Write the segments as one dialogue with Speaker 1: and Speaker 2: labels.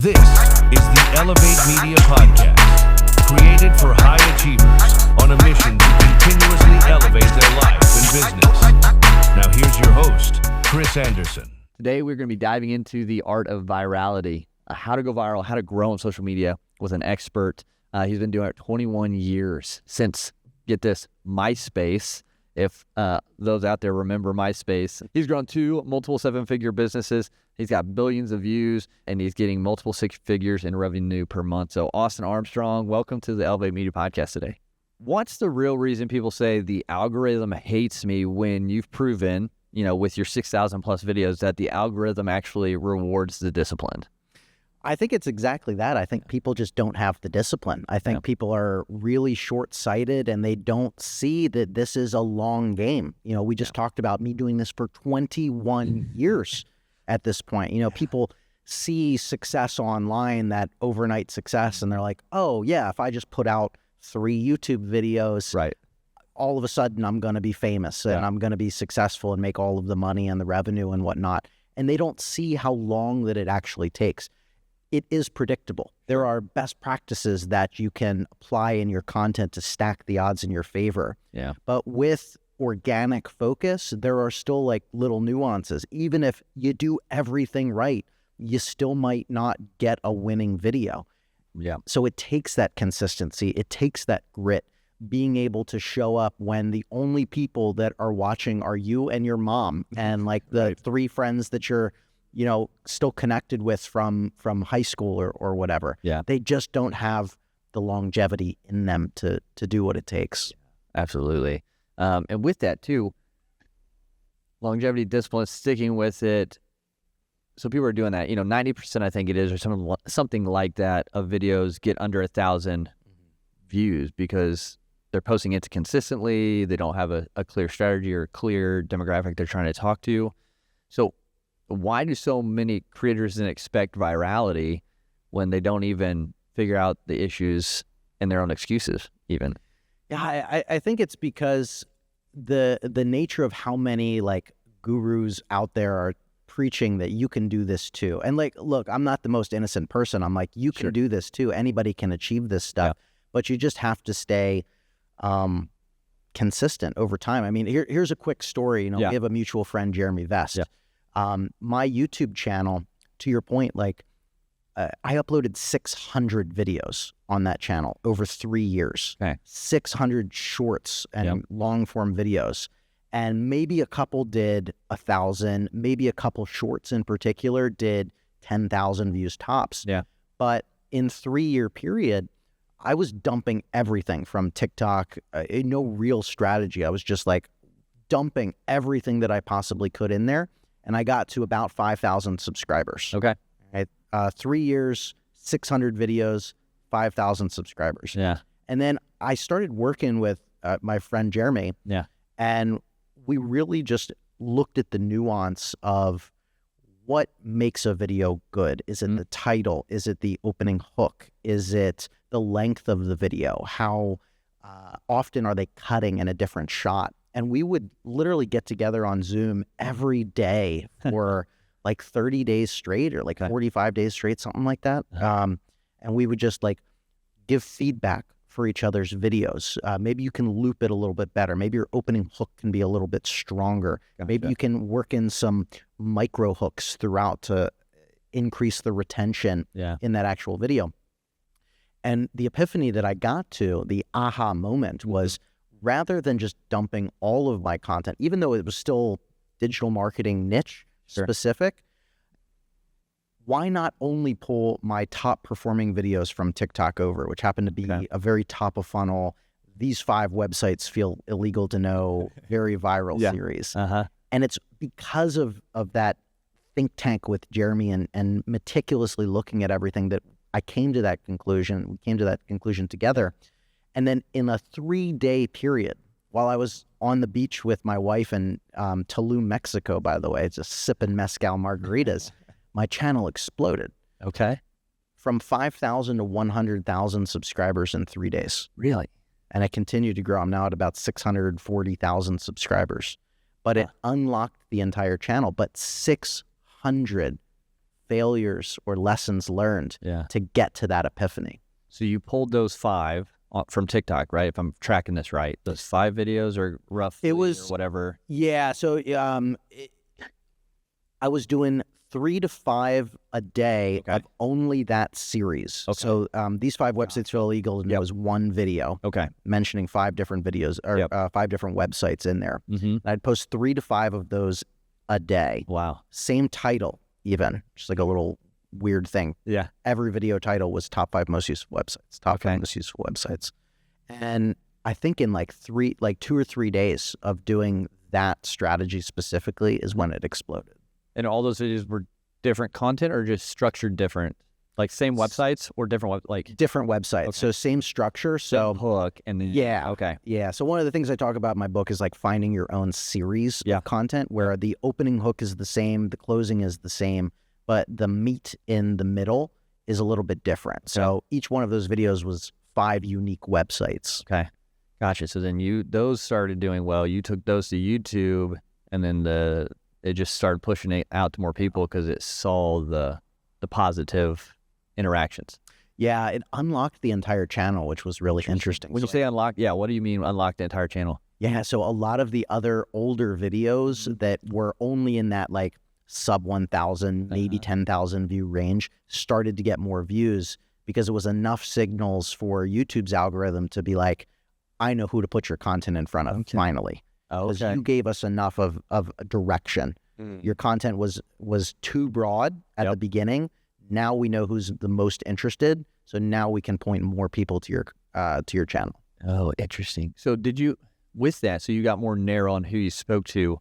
Speaker 1: This is the Elevate Media Podcast, created for high achievers on a mission to continuously elevate their life and business. Now here's your host, Chris Anderson.
Speaker 2: Today we're going to be diving into the art of virality, how to go viral, how to grow on social media with an expert. He's been doing it 21 years since, get this, MySpace. If those out there remember MySpace, he's grown two multiple seven-figure businesses. He's got billions of views, and he's getting multiple six figures in revenue per month. So Austin Armstrong, welcome to the Elevate Media Podcast today. What's the real reason people say the algorithm hates me when you've proven, with your 6,000 plus videos, that the algorithm actually rewards the disciplined?
Speaker 3: I think it's exactly that. I think people just don't have the discipline. I think people are really short-sighted and they don't see that this is a long game. We just talked about me doing this for 21 years at this point. People see success online, that overnight success, and they're like, oh yeah, if I just put out 3 YouTube videos,
Speaker 2: right,
Speaker 3: all of a sudden I'm going to be famous and I'm going to be successful and make all of the money and the revenue and whatnot. And they don't see how long that it actually takes. It is predictable. There are best practices that you can apply in your content to stack the odds in your favor.
Speaker 2: Yeah.
Speaker 3: But with organic focus, there are still like little nuances. Even if you do everything right, you still might not get a winning video.
Speaker 2: Yeah.
Speaker 3: So it takes that consistency. It takes that grit, being able to show up when the only people that are watching are you and your mom and like the 3 friends that you're still connected with from high school or whatever.
Speaker 2: Yeah.
Speaker 3: They just don't have the longevity in them to do what it takes.
Speaker 2: Absolutely. And with that too, longevity, discipline, sticking with it. So people are doing that, 90% I think it is, or something like that, of videos get under 1,000 views because they're posting it consistently. They don't have a clear strategy or a clear demographic they're trying to talk to. So why do so many creators then expect virality when they don't even figure out the issues and their own excuses even?
Speaker 3: Yeah, I think it's because the nature of how many like gurus out there are preaching that you can do this too. And like, look, I'm not the most innocent person. I'm like, you can do this too. Anybody can achieve this stuff, but you just have to stay consistent over time. I mean, here's a quick story. We have a mutual friend, Jeremy Vest.
Speaker 2: Yeah.
Speaker 3: My YouTube channel, to your point, like I uploaded 600 videos on that channel over 3 years, 600 shorts and long form videos. And maybe a couple did 1,000, maybe a couple shorts in particular did 10,000 views tops.
Speaker 2: Yeah.
Speaker 3: But in 3-year period, I was dumping everything from TikTok, no real strategy. I was just like dumping everything that I possibly could in there. And I got to about 5,000 subscribers.
Speaker 2: Okay.
Speaker 3: Right? 3 years, 600 videos, 5,000 subscribers.
Speaker 2: Yeah.
Speaker 3: And then I started working with my friend Jeremy.
Speaker 2: Yeah.
Speaker 3: And we really just looked at the nuance of what makes a video good. Is it the title? Is it the opening hook? Is it the length of the video? How often are they cutting in a different shot? And we would literally get together on Zoom every day for like 30 days straight or like 45 days straight, something like that. And we would just like give feedback for each other's videos. Maybe you can loop it a little bit better. Maybe your opening hook can be a little bit stronger. Gotcha. Maybe you can work in some micro hooks throughout to increase the retention in that actual video. And the epiphany that I got to, the aha moment, was rather than just dumping all of my content, even though it was still digital marketing niche specific, why not only pull my top performing videos from TikTok over, which happened to be a very top of funnel, these 5 websites feel illegal to know, very viral series. And it's because of that think tank with Jeremy and meticulously looking at everything that I came to that conclusion. We came to that conclusion together. And then in a 3-day period, while I was on the beach with my wife in Tulum, Mexico, by the way, just sipping mezcal margaritas, my channel exploded.
Speaker 2: Okay.
Speaker 3: From 5,000 to 100,000 subscribers in 3 days.
Speaker 2: Really?
Speaker 3: And I continue to grow. I'm now at about 640,000 subscribers. But it unlocked the entire channel. But 600 failures or lessons learned
Speaker 2: Yeah.
Speaker 3: to get to that epiphany.
Speaker 2: So you pulled those 5 from TikTok, right? If I'm tracking this right, those 5 videos or roughly
Speaker 3: It was
Speaker 2: or whatever.
Speaker 3: Yeah, so I was doing 3 to 5 a day
Speaker 2: Okay.
Speaker 3: of only that series.
Speaker 2: Okay.
Speaker 3: So these 5 websites are illegal, and it was one video
Speaker 2: Okay.
Speaker 3: mentioning 5 different videos or 5 different websites in there.
Speaker 2: Mm-hmm.
Speaker 3: I'd post 3 to 5 of those a day.
Speaker 2: Wow.
Speaker 3: Same title, even just like a little weird thing.
Speaker 2: Yeah.
Speaker 3: Every video title was top 5 most useful websites. Top 5 most useful websites. And I think in like 2 or 3 days of doing that strategy specifically is when it exploded.
Speaker 2: And all those videos were different content or just structured different? Like same websites or different
Speaker 3: different websites.
Speaker 2: Okay.
Speaker 3: So same structure. So
Speaker 2: hook and then okay.
Speaker 3: Yeah. So one of the things I talk about in my book is like finding your own series of content where the opening hook is the same, the closing is the same, but the meat in the middle is a little bit different. So each one of those videos was 5 unique websites.
Speaker 2: Okay. Gotcha. So then those started doing well. You took those to YouTube, and then it just started pushing it out to more people because it saw the positive interactions.
Speaker 3: Yeah, it unlocked the entire channel, which was really interesting.
Speaker 2: When you say unlock, what do you mean unlock the entire channel?
Speaker 3: Yeah, so a lot of the other older videos that were only in that like sub 1,000, maybe 10,000 view range started to get more views because it was enough signals for YouTube's algorithm to be like, I know who to put your content in front of finally. Because you gave us enough of direction. Your content was too broad at the beginning. Now we know who's the most interested. So now we can point more people to your channel.
Speaker 2: Oh, interesting. So with that, so you got more narrow on who you spoke to.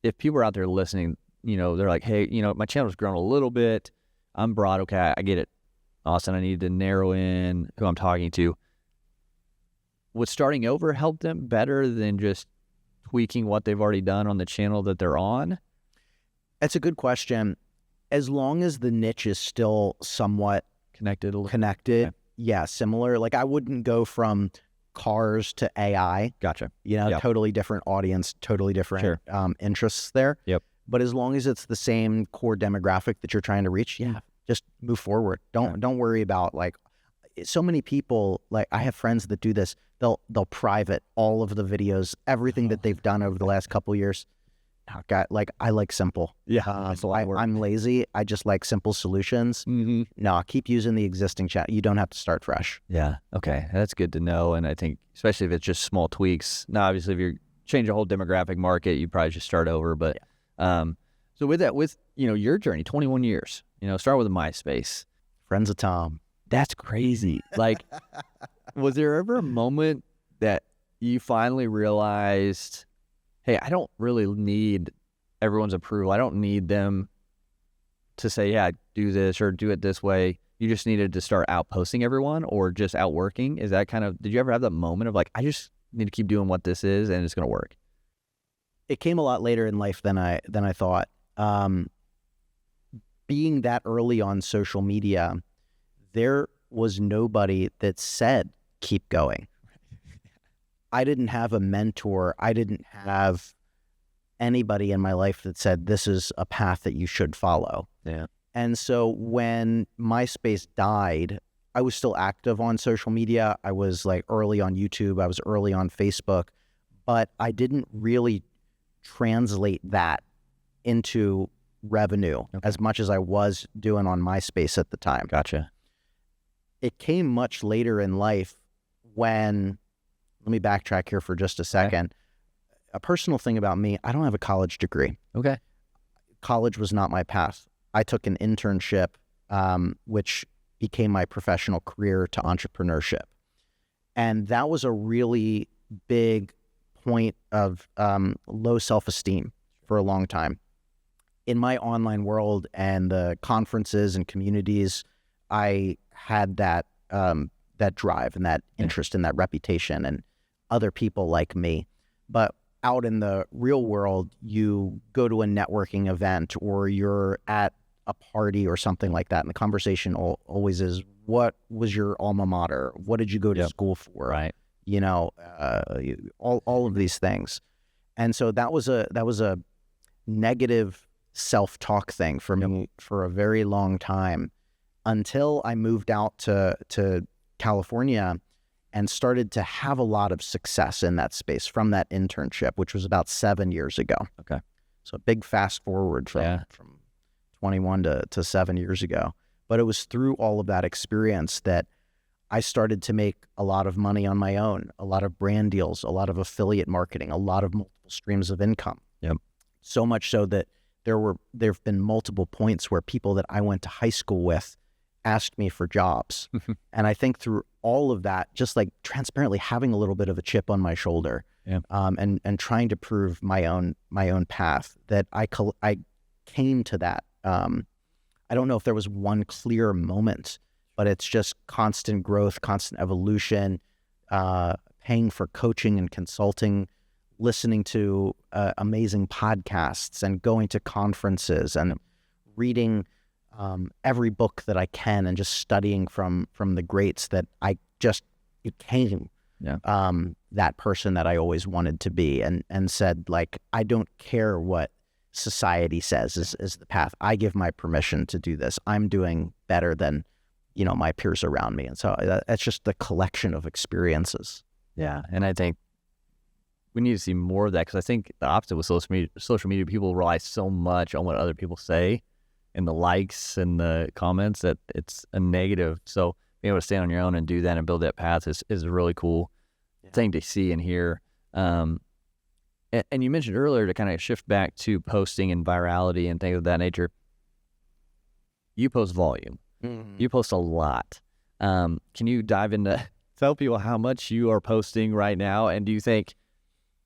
Speaker 2: If people are out there listening, they're like, hey, my channel's grown a little bit. I'm broad. Okay, I get it. Austin, I need to narrow in who I'm talking to. Would starting over help them better than just tweaking what they've already done on the channel that they're on?
Speaker 3: That's a good question. As long as the niche is still somewhat
Speaker 2: connected,
Speaker 3: okay. Yeah, similar. Like I wouldn't go from cars to AI.
Speaker 2: Gotcha.
Speaker 3: Totally different audience, totally different interests there.
Speaker 2: Yep.
Speaker 3: But as long as it's the same core demographic that you're trying to reach, just move forward. Don't worry about like so many people. Like I have friends that do this. They'll private all of the videos, everything that they've done over the last couple of years. I like simple. I'm lazy. I just like simple solutions.
Speaker 2: Mm-hmm.
Speaker 3: No, keep using the existing chat. You don't have to start fresh.
Speaker 2: Yeah. Okay. That's good to know. And I think especially if it's just small tweaks. Now, obviously, if you're changing a whole demographic market, you probably just start over. But so with that, your journey, 21 years, start with a MySpace.
Speaker 3: Friends of Tom.
Speaker 2: That's crazy. Like, was there ever a moment that you finally realized, hey, I don't really need everyone's approval. I don't need them to say, yeah, do this or do it this way. You just needed to start outposting everyone or just outworking? Is that did you ever have that moment of like, I just need to keep doing what this is and it's going to work?
Speaker 3: It came a lot later in life than I thought. Being that early on social media, there was nobody that said, keep going. I didn't have a mentor. I didn't have anybody in my life that said, this is a path that you should follow.
Speaker 2: Yeah.
Speaker 3: And so when MySpace died, I was still active on social media. I was like early on YouTube. I was early on Facebook, but I didn't really translate that into revenue as much as I was doing on MySpace at the time.
Speaker 2: Gotcha.
Speaker 3: It came much later in life when, let me backtrack here for just a second. A personal thing about me, I don't have a college degree.
Speaker 2: Okay.
Speaker 3: College was not my path. I took an internship, which became my professional career to entrepreneurship. And that was a really big point of low self-esteem for a long time. In my online world and the conferences and communities, I had that drive and that interest and that reputation and other people like me. But out in the real world, you go to a networking event or you're at a party or something like that, and the conversation always is, what was your alma mater? What did you go to school for?
Speaker 2: Right.
Speaker 3: All of these things. And so that was a negative self-talk thing for me for a very long time, until I moved out to California and started to have a lot of success in that space from that internship, which was about 7 years ago.
Speaker 2: Okay.
Speaker 3: So a big fast forward from 21 to 7 years ago. But it was through all of that experience that I started to make a lot of money on my own, a lot of brand deals, a lot of affiliate marketing, a lot of multiple streams of income.
Speaker 2: Yep.
Speaker 3: So much so that there've been multiple points where people that I went to high school with asked me for jobs. And I think through all of that, just like transparently having a little bit of a chip on my shoulder, and trying to prove my own path, that I came to that. I don't know if there was one clear moment, but it's just constant growth, constant evolution, paying for coaching and consulting, listening to amazing podcasts and going to conferences and reading every book that I can, and just studying from the greats, that I just became that person that I always wanted to be, and said, like, I don't care what society says is the path. I give my permission to do this. I'm doing better than, my peers around me. And so that's just the collection of experiences.
Speaker 2: Yeah. And I think we need to see more of that, because I think the opposite with social media, people rely so much on what other people say and the likes and the comments that it's a negative. So being able to stand on your own and do that and build that path is a really cool thing to see and hear. And you mentioned earlier, to kind of shift back to posting and virality and things of that nature, you post volume. Mm-hmm. You post a lot. Can you dive into, tell people how much you are posting right now? And do you think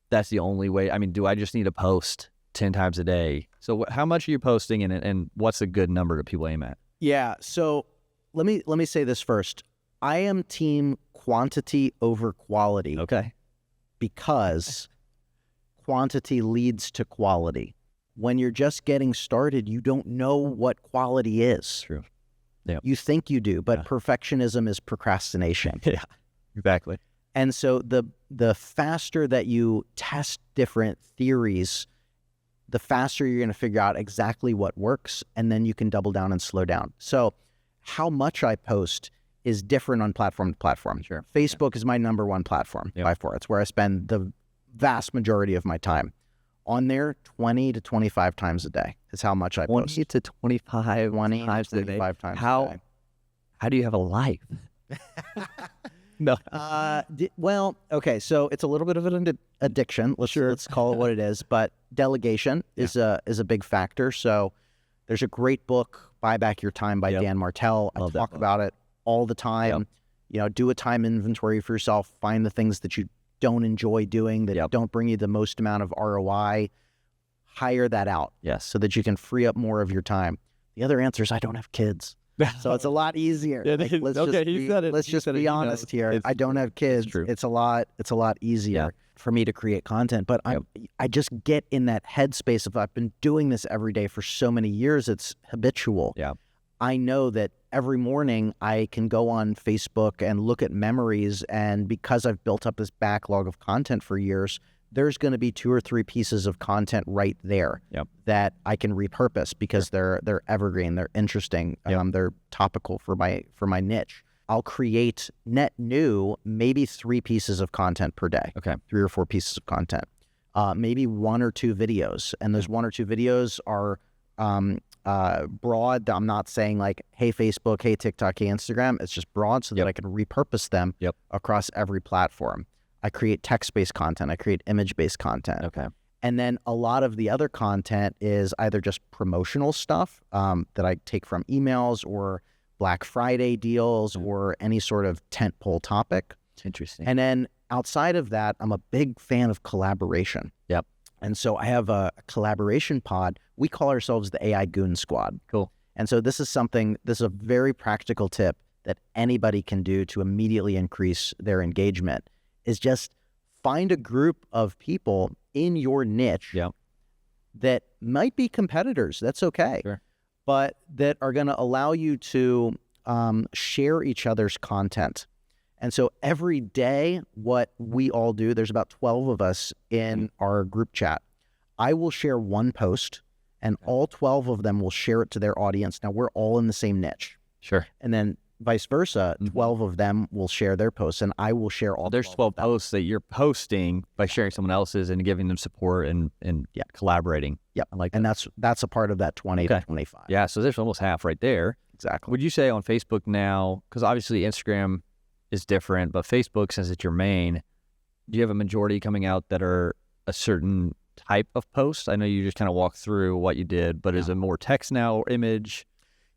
Speaker 2: that's the only way? I mean, do I just need to post 10 times a day? So how much are you posting, and what's a good number that people aim at?
Speaker 3: Yeah. So let me say this first. I am team quantity over quality.
Speaker 2: Okay.
Speaker 3: Because quantity leads to quality. When you're just getting started, you don't know what quality is.
Speaker 2: True. Yeah.
Speaker 3: You think you do, but perfectionism is procrastination.
Speaker 2: Yeah, exactly.
Speaker 3: And so the faster that you test different theories, the faster you're going to figure out exactly what works, and then you can double down and slow down. So how much I post is different on platform to platform.
Speaker 2: Sure.
Speaker 3: Facebook is my number one platform by far. It's where I spend the vast majority of my time. On there, 20 to 25 times a day is how much I post.
Speaker 2: 20 to 25 times a day. How do you have a life? No.
Speaker 3: Well, okay, so it's a little bit of an addiction. Let's call it what it is. But delegation is a big factor. So there's a great book, Buy Back Your Time by Dan Martell. I talk about it all the time. Do a time inventory for yourself. Find the things that you don't enjoy doing, that don't bring you the most amount of ROI. Hire that out.
Speaker 2: Yes.
Speaker 3: So that you can free up more of your time. The other answer is I don't have kids. So it's a lot easier. Let's just be honest here. I don't have kids. It's a lot easier for me to create content. But I just get in that headspace of, I've been doing this every day for so many years, it's habitual.
Speaker 2: Yeah.
Speaker 3: I know that every morning I can go on Facebook and look at memories, and because I've built up this backlog of content for years, there's going to be 2 or 3 pieces of content right there that I can repurpose because they're evergreen, they're interesting, they're topical for my niche. I'll create net new maybe 3 pieces of content per day.
Speaker 2: Okay.
Speaker 3: 3 or 4 pieces of content. Maybe 1 or 2 videos, and those 1 or 2 videos are broad. I'm not saying like, hey Facebook, hey TikTok, hey Instagram. It's just broad so that I can repurpose them across every platform. I create text-based content. I create image-based content.
Speaker 2: Okay.
Speaker 3: And then a lot of the other content is either just promotional stuff that I take from emails or Black Friday deals or any sort of tentpole topic.
Speaker 2: Interesting.
Speaker 3: And then outside of that, I'm a big fan of collaboration.
Speaker 2: Yep.
Speaker 3: And so I have a collaboration pod. We call ourselves the AI Goon Squad.
Speaker 2: Cool.
Speaker 3: And so this is a very practical tip that anybody can do to immediately increase their engagement, is just find a group of people in your niche that might be competitors. That's okay.
Speaker 2: Sure.
Speaker 3: But that are going to allow you to share each other's content. And so every day, what we all do, there's about 12 of us in our group chat. I will share one post, and all 12 of them will share it to their audience. Now, we're all in the same niche.
Speaker 2: Sure.
Speaker 3: And then vice versa, 12 of them will share their posts, and I will share all.
Speaker 2: There's 12 posts that you're posting by sharing someone else's and giving them support and collaborating.
Speaker 3: Yep.
Speaker 2: I like that.
Speaker 3: And that's a part of that 20 to 25.
Speaker 2: Yeah, so there's almost half right there.
Speaker 3: Exactly.
Speaker 2: Would you say on Facebook now, because obviously Instagram is different, but Facebook, since it's your main, do you have a majority coming out that are a certain type of post? I know you just kind of walked through what you did, but is it more text now or image?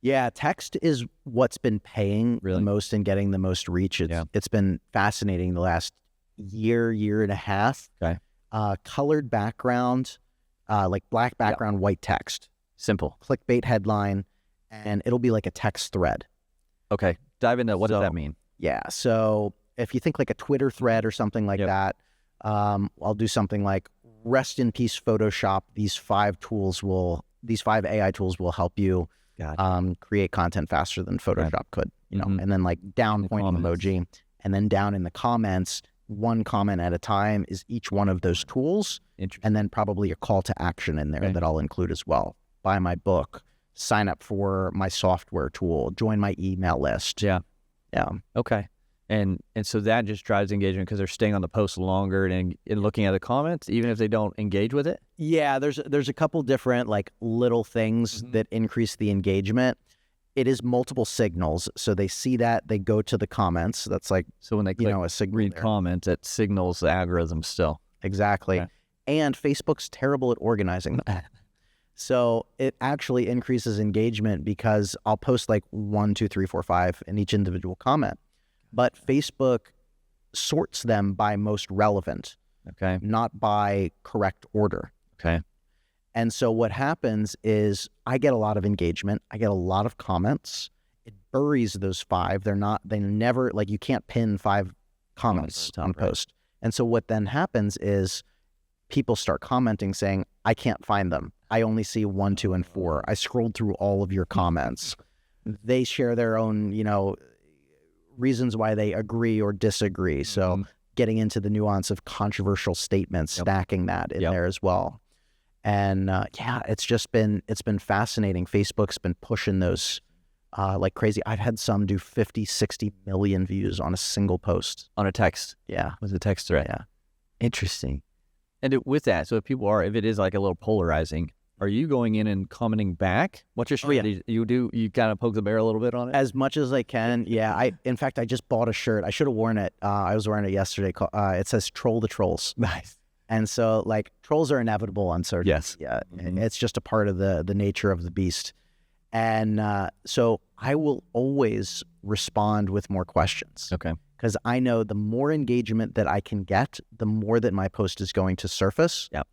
Speaker 3: Yeah, text is what's been paying the most and getting the most reach. It's been fascinating the last year and a half.
Speaker 2: Okay.
Speaker 3: Colored background, like black background, white text.
Speaker 2: Simple.
Speaker 3: Clickbait headline, and it'll be like a text thread.
Speaker 2: Okay. Dive into what does that mean?
Speaker 3: Yeah. So if you think like a Twitter thread or something like that, I'll do something like, rest in peace, Photoshop. These 5 AI tools will help you create content faster than Photoshop could, you know, and then like down pointing emoji, and then down in the comments, one comment at a time is each one of those tools. And then probably a call to action in there that I'll include as well. Buy my book, sign up for my software tool, join my email list.
Speaker 2: Yeah.
Speaker 3: Yeah.
Speaker 2: Okay. And so that just drives engagement because they're staying on the post longer and looking at the comments, even if they don't engage with it?
Speaker 3: Yeah, there's a couple different like little things that increase the engagement. It is multiple signals. So they see that, they go to the comments. That's like,
Speaker 2: so when they click
Speaker 3: a signal
Speaker 2: read
Speaker 3: there.
Speaker 2: comments, it signals the algorithm still.
Speaker 3: Exactly.
Speaker 2: Okay.
Speaker 3: And Facebook's terrible at organizing them. So it actually increases engagement because I'll post like 1, 2, 3, 4, 5 in each individual comment. But Facebook sorts them by most relevant, not by correct order.
Speaker 2: Okay.
Speaker 3: And so what happens is I get a lot of engagement. I get a lot of comments. It buries those 5. They never, like you can't pin 5 comments on a post. And so what then happens is people start commenting saying, I can't find them. I only see 1, 2, and 4. I scrolled through all of your comments. They share their own, reasons why they agree or disagree. So getting into the nuance of controversial statements, stacking that in there as well. And it's been fascinating. Facebook's been pushing those like crazy. I've had some do 50, 60 million views on a single post.
Speaker 2: On a text?
Speaker 3: Yeah.
Speaker 2: With a text thread?
Speaker 3: Yeah.
Speaker 2: Interesting. And with that, so if it is like a little polarizing, are you going in and commenting back? What's your strategy? You kind of poke the bear a little bit on it?
Speaker 3: As much as I can, yeah. In fact, I just bought a shirt. I should have worn it. I was wearing it yesterday. It says "Troll the Trolls."
Speaker 2: Nice.
Speaker 3: And so, like, trolls are inevitable on social media. It's just a part of the nature of the beast. And so I will always respond with more questions.
Speaker 2: Okay.
Speaker 3: Because I know the more engagement that I can get, the more that my post is going to surface.
Speaker 2: Yep.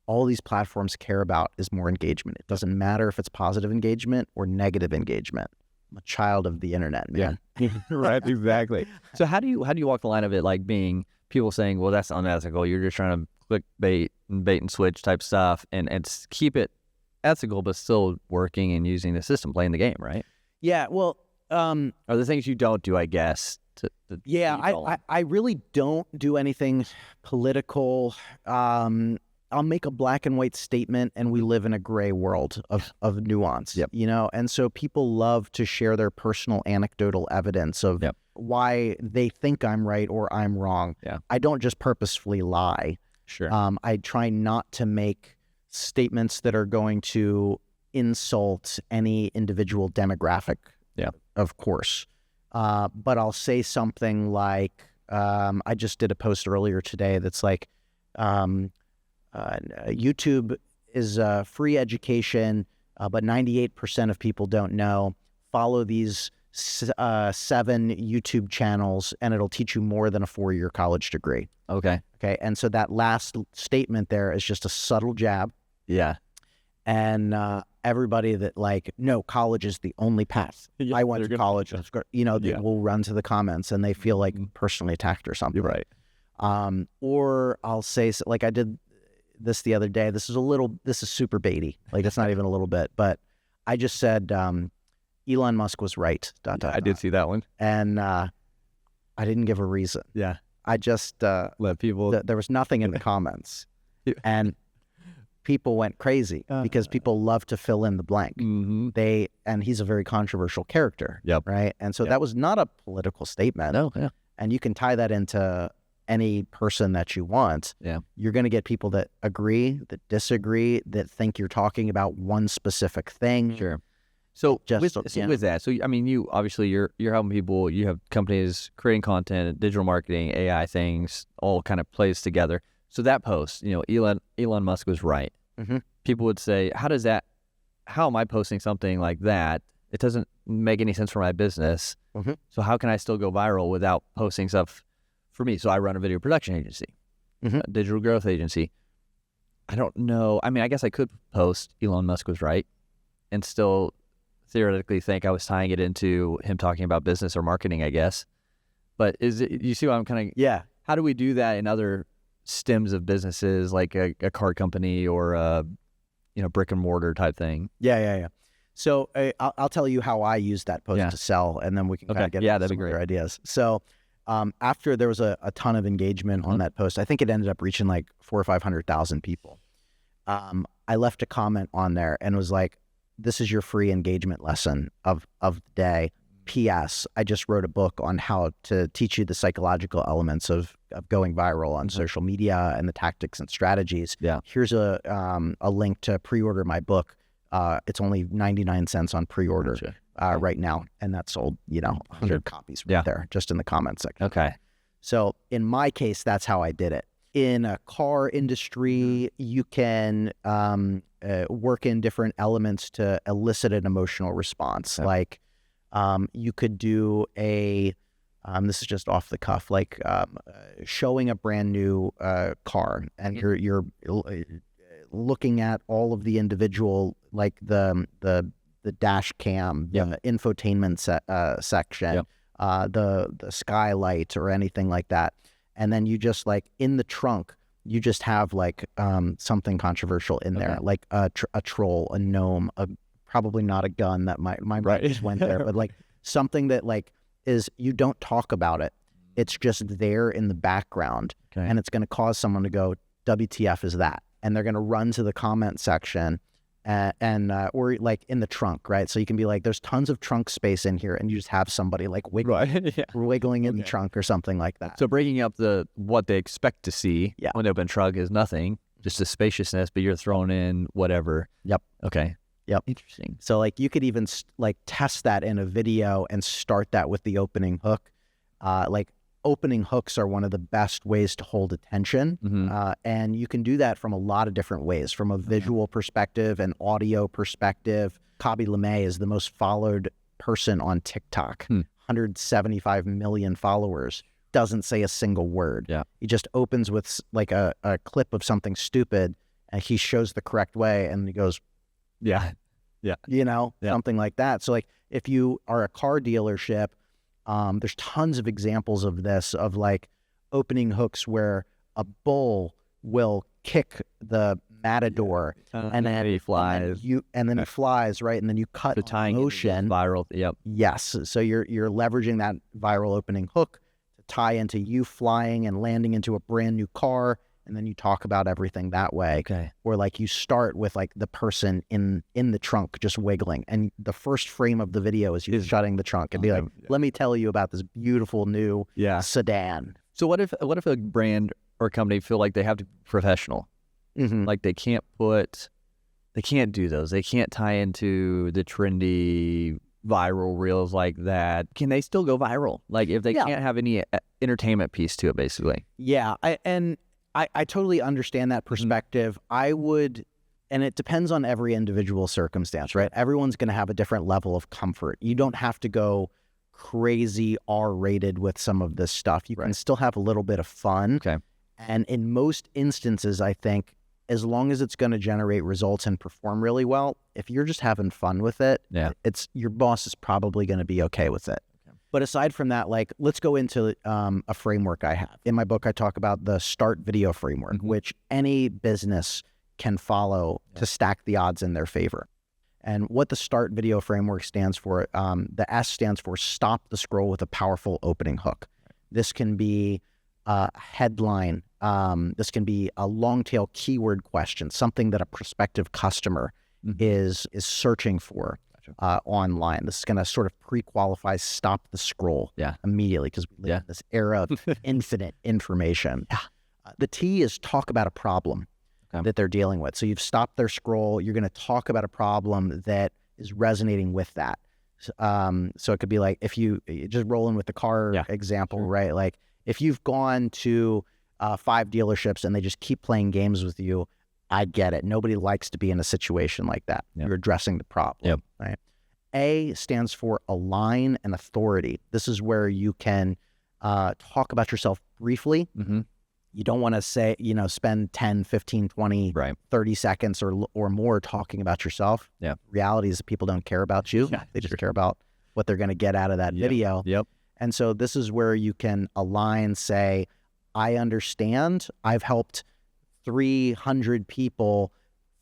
Speaker 3: All these platforms care about is more engagement. It doesn't matter if it's positive engagement or negative engagement. I'm a child of the internet, man.
Speaker 2: Yeah. Right, exactly. So how do you walk the line of it, like being people saying, well, that's unethical. You're just trying to click bait and switch type stuff and keep it ethical, but still working and using the system, playing the game, right?
Speaker 3: Yeah, well...
Speaker 2: are the things you don't do, I guess.
Speaker 3: I really don't do anything political. I'll make a black and white statement, and we live in a gray world of nuance, and so people love to share their personal anecdotal evidence of why they think I'm right or I'm wrong.
Speaker 2: Yeah.
Speaker 3: I don't just purposefully lie.
Speaker 2: Sure.
Speaker 3: I try not to make statements that are going to insult any individual demographic, of course. But I'll say something like, I just did a post earlier today that's like, YouTube is free education, but 98% of people don't know. Follow these 7 YouTube channels, and it'll teach you more than a 4-year college degree.
Speaker 2: Okay.
Speaker 3: And so that last statement there is just a subtle jab.
Speaker 2: Yeah.
Speaker 3: And everybody that like, no, college is the only path. I went to college. They will run to the comments and they feel like personally attacked or something.
Speaker 2: You're right.
Speaker 3: Or I'll say, like I did this the other day. This is super baity. Like it's not even a little bit, but I just said Elon Musk was right.
Speaker 2: I did see that one.
Speaker 3: And I didn't give a reason.
Speaker 2: Yeah.
Speaker 3: I just
Speaker 2: let people.
Speaker 3: There was nothing in the comments, and people went crazy because people love to fill in the blank. And he's a very controversial character, right? And so that was not a political statement.
Speaker 2: No,
Speaker 3: and you can tie that into any person that you want. You're going to get people that agree, that disagree, that think you're talking about one specific thing.
Speaker 2: Sure. So
Speaker 3: Just
Speaker 2: with that, so I mean, you obviously you're helping people. You have companies creating content, digital marketing, AI things, all kind of plays together. So that post, Elon Musk was right. People would say, how am I posting something like that? It doesn't make any sense for my business. So how can I still go viral without posting stuff for me? So I run a video production agency, a digital growth agency. I don't know. I mean, I guess I could post Elon Musk was right and still theoretically think I was tying it into him talking about business or marketing, I guess. But you see what I'm kind of, how do we do that in other stems of businesses, like a car company or a brick and mortar type thing?
Speaker 3: So I'll tell you how I use that post to sell, and then we can kind of get into some other ideas. So after there was a ton of engagement on that post, I think it ended up reaching like 400,000 or 500,000 people. I left a comment on there and was like, this is your free engagement lesson of the day. P.S. I just wrote a book on how to teach you the psychological elements of going viral on social media and the tactics and strategies. Here's a link to pre-order my book. It's only 99 cents on pre-order right now. And that sold, 100 copies right there, just in the comment section.
Speaker 2: Okay.
Speaker 3: So in my case, that's how I did it. In a car industry, you can work in different elements to elicit an emotional response. Like you could do this is just off the cuff, like showing a brand new car, and you're looking at all of the individual, like the dash cam, the infotainment section, the skylight or anything like that. And then you just like in the trunk, you just have like something controversial in there, like a troll, a gnome, probably not a gun. That my mind just went there, but like something that like you don't talk about it. It's just there in the background, and it's going to cause someone to go, WTF is that? And they're going to run to the comment section or like in the trunk, right? So you can be like, there's tons of trunk space in here, and you just have somebody like wiggling in the trunk or something like that.
Speaker 2: So breaking up what they expect to see when they open trunk is nothing, just the spaciousness, but you're throwing in whatever. Okay. Interesting.
Speaker 3: So like you could even like test that in a video and start that with the opening hook. Like opening hooks are one of the best ways to hold attention. And you can do that from a lot of different ways, from a visual perspective, an audio perspective. Kabi Lemay is the most followed person on TikTok, 175 million followers, doesn't say a single word. He just opens with like a clip of something stupid, and he shows the correct way, and he goes, something like that. So like if you are a car dealership, there's tons of examples of this, of like opening hooks where a bull will kick the matador and then
Speaker 2: he flies.
Speaker 3: And then he flies, right? And then you cut
Speaker 2: the tying
Speaker 3: motion.
Speaker 2: Viral.
Speaker 3: Yes. So you're leveraging that viral opening hook to tie into you flying and landing into a brand new car. And then you talk about everything that way. Or like you start with like the person in the trunk just wiggling, and the first frame of the video is you shutting the trunk and be like, let me tell you about this beautiful new sedan.
Speaker 2: So what if a brand or company feel like they have to be professional? Like they can't do those. They can't tie into the trendy viral reels like that. Can they still go viral? Like if they can't have any entertainment piece to it, basically.
Speaker 3: I totally understand that perspective. I would, and it depends on every individual circumstance, right? Everyone's going to have a different level of comfort. You don't have to go crazy R-rated with some of this stuff. You can still have a little bit of fun. And in most instances, I think, as long as it's going to generate results and perform really well, if you're just having fun with it, your boss is probably going to be okay with it. But aside from that, like, let's go into a framework I have. In my book, I talk about the START video framework, which any business can follow to stack the odds in their favor. And what the START video framework stands for, the S stands for stop the scroll with a powerful opening hook. This can be a headline This can be a long tail keyword question, something that a prospective customer is searching for online. This is going to sort of pre-qualify, stop the scroll immediately, because we live in this era of infinite information. The T is talk about a problem that they're dealing with. So you've stopped their scroll. You're going to talk about a problem that is resonating with that. So it could be like, if you just roll in with the car example, right? Like if you've gone to 5 dealerships and they just keep playing games with you, I get it. Nobody likes to be in a situation like that. You're addressing the problem, right? A stands for align and authority. This is where you can talk about yourself briefly. You don't want to say, spend 10, 15, 20, 30 seconds or more talking about yourself. Reality is that people don't care about you. They just care about what they're going to get out of that video. And so this is where you can align, say, I understand. I've helped 300 people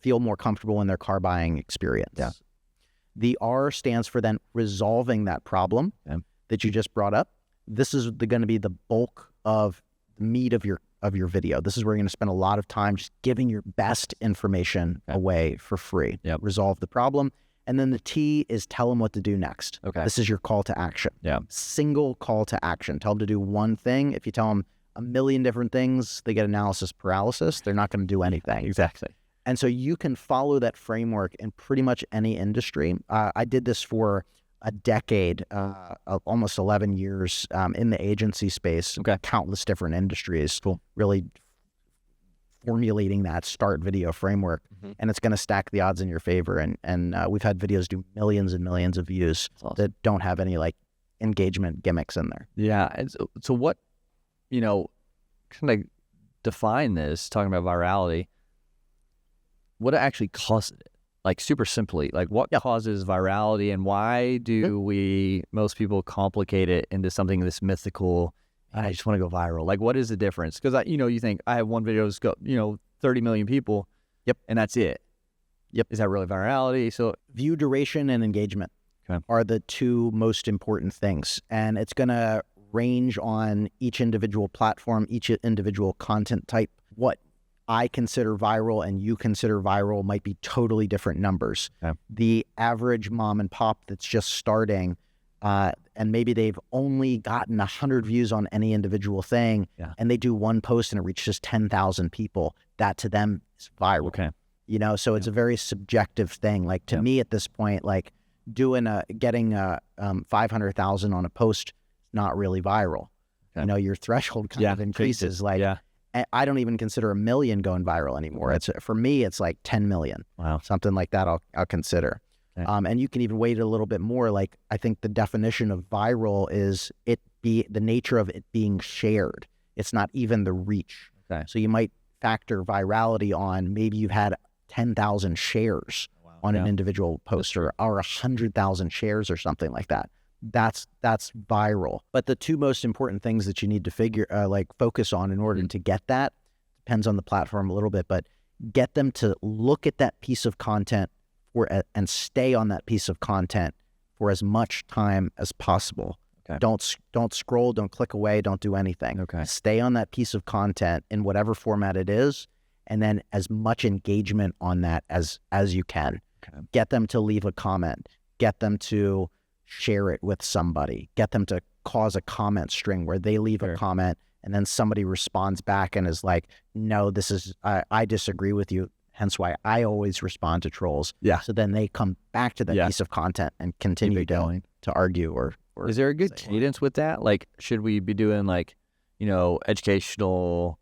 Speaker 3: feel more comfortable in their car buying experience. The R stands for then resolving that problem that you just brought up. This is going to be the bulk of the meat of your video. This is where you're going to spend a lot of time just giving your best information away for free. Resolve the problem. And then the T is tell them what to do next. This is your call to action. Single call to action. Tell them to do one thing. If you tell them a million different things, they get analysis paralysis. They're not going to do anything.
Speaker 2: Exactly.
Speaker 3: And so you can follow that framework in pretty much any industry. I did this for a decade, almost 11 years in the agency space, countless different industries, really formulating that start video framework. And it's going to stack the odds in your favor. And we've had videos do millions and millions of views that don't have any like engagement gimmicks in there.
Speaker 2: Yeah. And so what, kind of define this, talking about virality, what actually causes it? Like super simply, like what causes virality, and why do most people complicate it into something this mythical? I just want to go viral. Like, what is the difference? Because you think I have one video that's got 30 million people, and that's it. Is that really virality? So
Speaker 3: view duration and engagement are the two most important things, and it's going to range on each individual platform, each individual content type. What I consider viral and you consider viral might be totally different numbers. The average mom and pop that's just starting, and maybe they've only gotten 100 views on any individual thing, and they do one post and it reaches 10,000 people. That to them is viral. So it's a very subjective thing. Like to me at this point, like getting 500,000 on a post, not really viral. Your threshold kind of increases. I don't even consider 1 million going viral anymore. For me, it's like 10 million. Something like that I'll consider. And you can even weight it a little bit more. Like I think the definition of viral is the nature of it being shared. It's not even the reach. So you might factor virality on maybe you've had 10,000 shares on an individual post or 100,000 shares or something like that. That's viral. But the two most important things that you need to focus on in order to get that, depends on the platform a little bit, but get them to look at that piece of content and stay on that piece of content for as much time as possible. Don't scroll, don't click away, don't do anything. Stay on that piece of content in whatever format it is, and then as much engagement on that as you can. Get them to leave a comment. Get them to share it with somebody. Get them to cause a comment string where they leave a comment and then somebody responds back and is like, no, I disagree with you. Hence why I always respond to trolls. So then they come back to that piece of content and continue to argue or
Speaker 2: is there a good cadence with that? Like, should we be doing like, educational,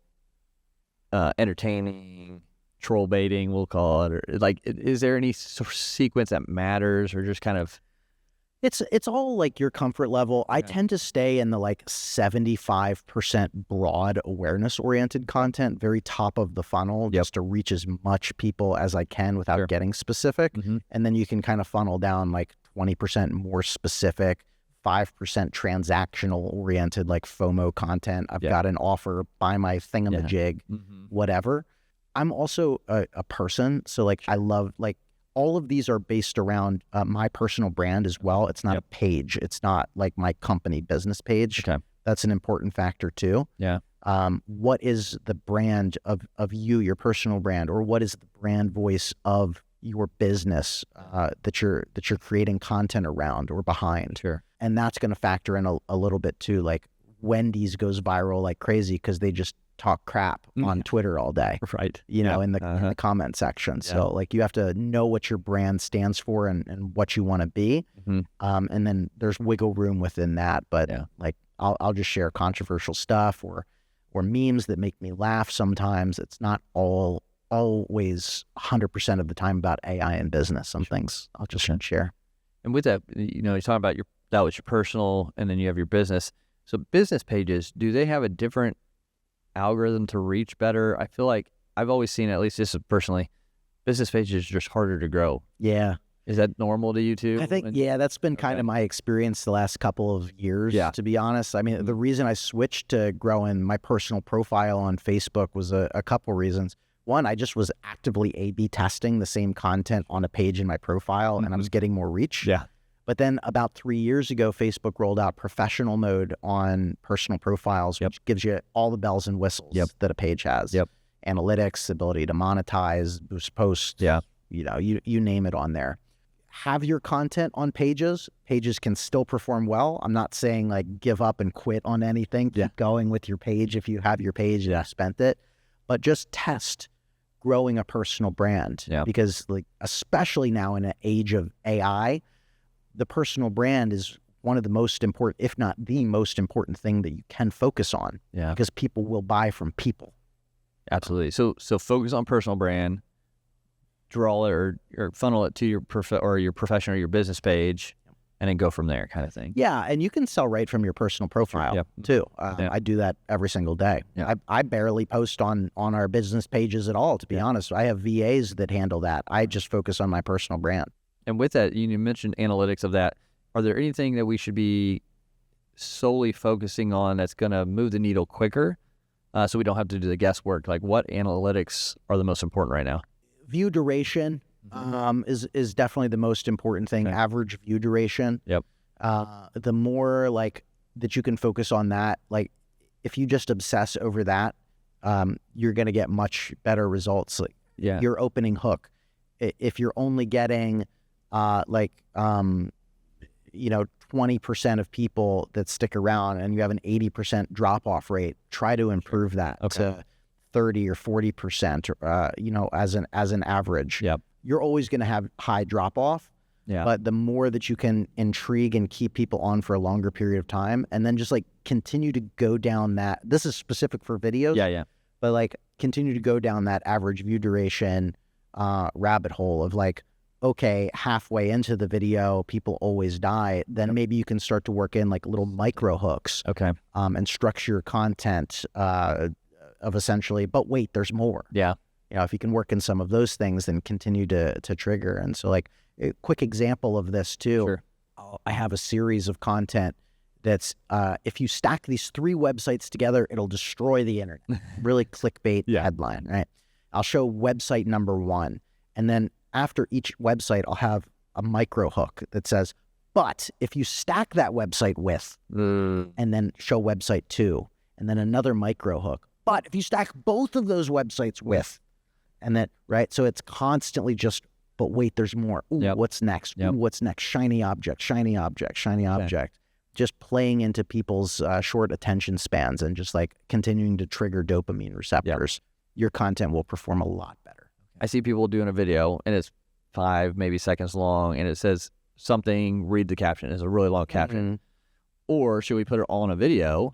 Speaker 2: entertaining, troll baiting, we'll call it, or like, is there any sort of sequence that matters, or just kind of?
Speaker 3: It's all like your comfort level. I tend to stay in the like 75% broad awareness oriented content, very top of the funnel, just to reach as much people as I can without getting specific. And then you can kind of funnel down like 20% more specific, 5% transactional oriented, like FOMO content. I've got an offer, buy my thingamajig, whatever. I'm also a person. So like, I love like, all of these are based around my personal brand as well. It's not a page. It's not like my company business page. That's an important factor too. What is the brand of you, your personal brand, or what is the brand voice of your business that you're creating content around or behind?
Speaker 2: Sure.
Speaker 3: And that's going to factor in a little bit too. Like Wendy's goes viral like crazy because they just talk crap on Twitter all day,
Speaker 2: Right.
Speaker 3: in the comment section. So like you have to know what your brand stands for and what you want to be. And then there's wiggle room within that. But like I'll just share controversial stuff or memes that make me laugh sometimes. It's not always 100% of the time about AI and business. Some things I'll just share.
Speaker 2: And with that, you're talking about that was your personal, and then you have your business. So business pages, do they have a different algorithm to reach better? I feel like I've always seen, at least this is personally, business pages are just harder to grow.
Speaker 3: Yeah.
Speaker 2: Is that normal to you too?
Speaker 3: I think, that's been kind of my experience the last couple of years, to be honest. I mean, the reason I switched to growing my personal profile on Facebook was a couple reasons. One, I just was actively A/B testing the same content on a page in my profile, and I was getting more reach.
Speaker 2: Yeah.
Speaker 3: But then about 3 years ago, Facebook rolled out professional mode on personal profiles, which gives you all the bells and whistles that a page has. Analytics, ability to monetize, boost posts, you name it on there. Have your content on pages. Pages can still perform well. I'm not saying like give up and quit on anything. Keep going with your page if you have your page and you spent it. But just test growing a personal brand. Because like especially now in an age of AI, the personal brand is one of the most important, if not the most important thing that you can focus on. Because people will buy from people.
Speaker 2: Absolutely. So focus on personal brand, draw it or funnel it to your professional or your business page, and then go from there, kind of thing.
Speaker 3: Yeah, and you can sell right from your personal profile too. I do that every single day. I barely post on our business pages at all, to be honest. I have VAs that handle that. I just focus on my personal brand.
Speaker 2: And with that, you mentioned analytics of that. Are there anything that we should be solely focusing on that's going to move the needle quicker, so we don't have to do the guesswork? Like, what analytics are the most important right now?
Speaker 3: View duration is definitely the most important thing. Average view duration. The more like that you can focus on that, like if you just obsess over that, you're going to get much better results. Like your opening hook, if you're only getting 20% of people that stick around and you have an 80% drop-off rate, try to improve that to 30 or 40%, as an average. You're always going to have high drop-off, but the more that you can intrigue and keep people on for a longer period of time, and then just like continue to go down that, this is specific for videos, but like continue to go down that average view duration rabbit hole of like, okay, halfway into the video, people always die. Then maybe you can start to work in like little micro hooks. And structure your content of essentially, but wait, there's more. If you can work in some of those things, then continue to trigger. And so like a quick example of this too, I have a series of content that's, if you stack these 3 websites together, it'll destroy the internet. Really clickbait headline, right? I'll show website number 1. And then after each website, I'll have a micro hook that says, but if you stack that website with, and then show website 2, and then another micro hook. But if you stack both of those websites with, and then, right? So it's constantly just, but wait, there's more. Ooh, what's next? Ooh, what's next? Shiny object, shiny object, shiny object. Just playing into people's short attention spans and just like continuing to trigger dopamine receptors. Your content will perform a lot better.
Speaker 2: I see people doing a video and it's 5 maybe seconds long and it says something, read the caption. It's a really long caption. Or should we put it all in a video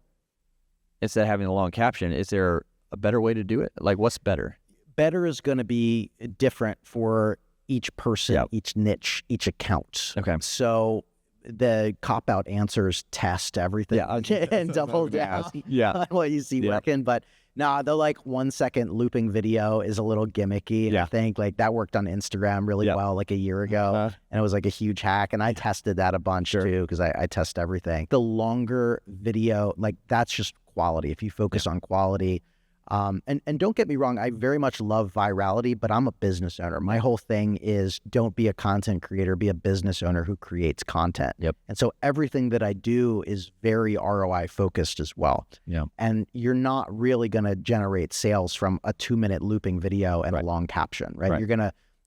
Speaker 2: instead of having a long caption? Is there a better way to do it? Like, what's better?
Speaker 3: Better is going to be different for each person, each niche, each account. So the cop-out answers test everything and double down on what you see working. But the like 1 second looping video is a little gimmicky. I think like that worked on Instagram really well like a year ago. And it was like a huge hack. And I tested that a bunch too, because I test everything. The longer video, like that's just quality. If you focus on quality, And don't get me wrong, I very much love virality, but I'm a business owner. My whole thing is don't be a content creator, be a business owner who creates content.
Speaker 2: Yep.
Speaker 3: And so everything that I do is very ROI focused as well.
Speaker 2: Yeah.
Speaker 3: And you're not really going to generate sales from a 2-minute looping video and a long caption, right?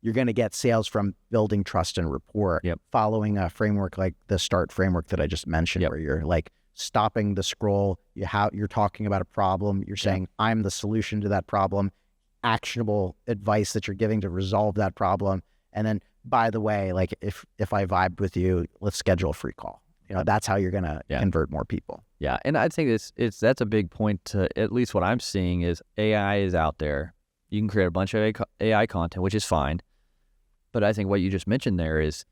Speaker 3: You're gonna get sales from building trust and rapport, following a framework like the START framework that I just mentioned, where you're like stopping the scroll, you're talking about a problem, you're saying, I'm the solution to that problem, actionable advice that you're giving to resolve that problem. And then, by the way, like if I vibed with you, let's schedule a free call. That's how you're gonna convert more people.
Speaker 2: Yeah. And I think that's a big point to, at least what I'm seeing is AI is out there. You can create a bunch of AI content, which is fine. But I think what you just mentioned there is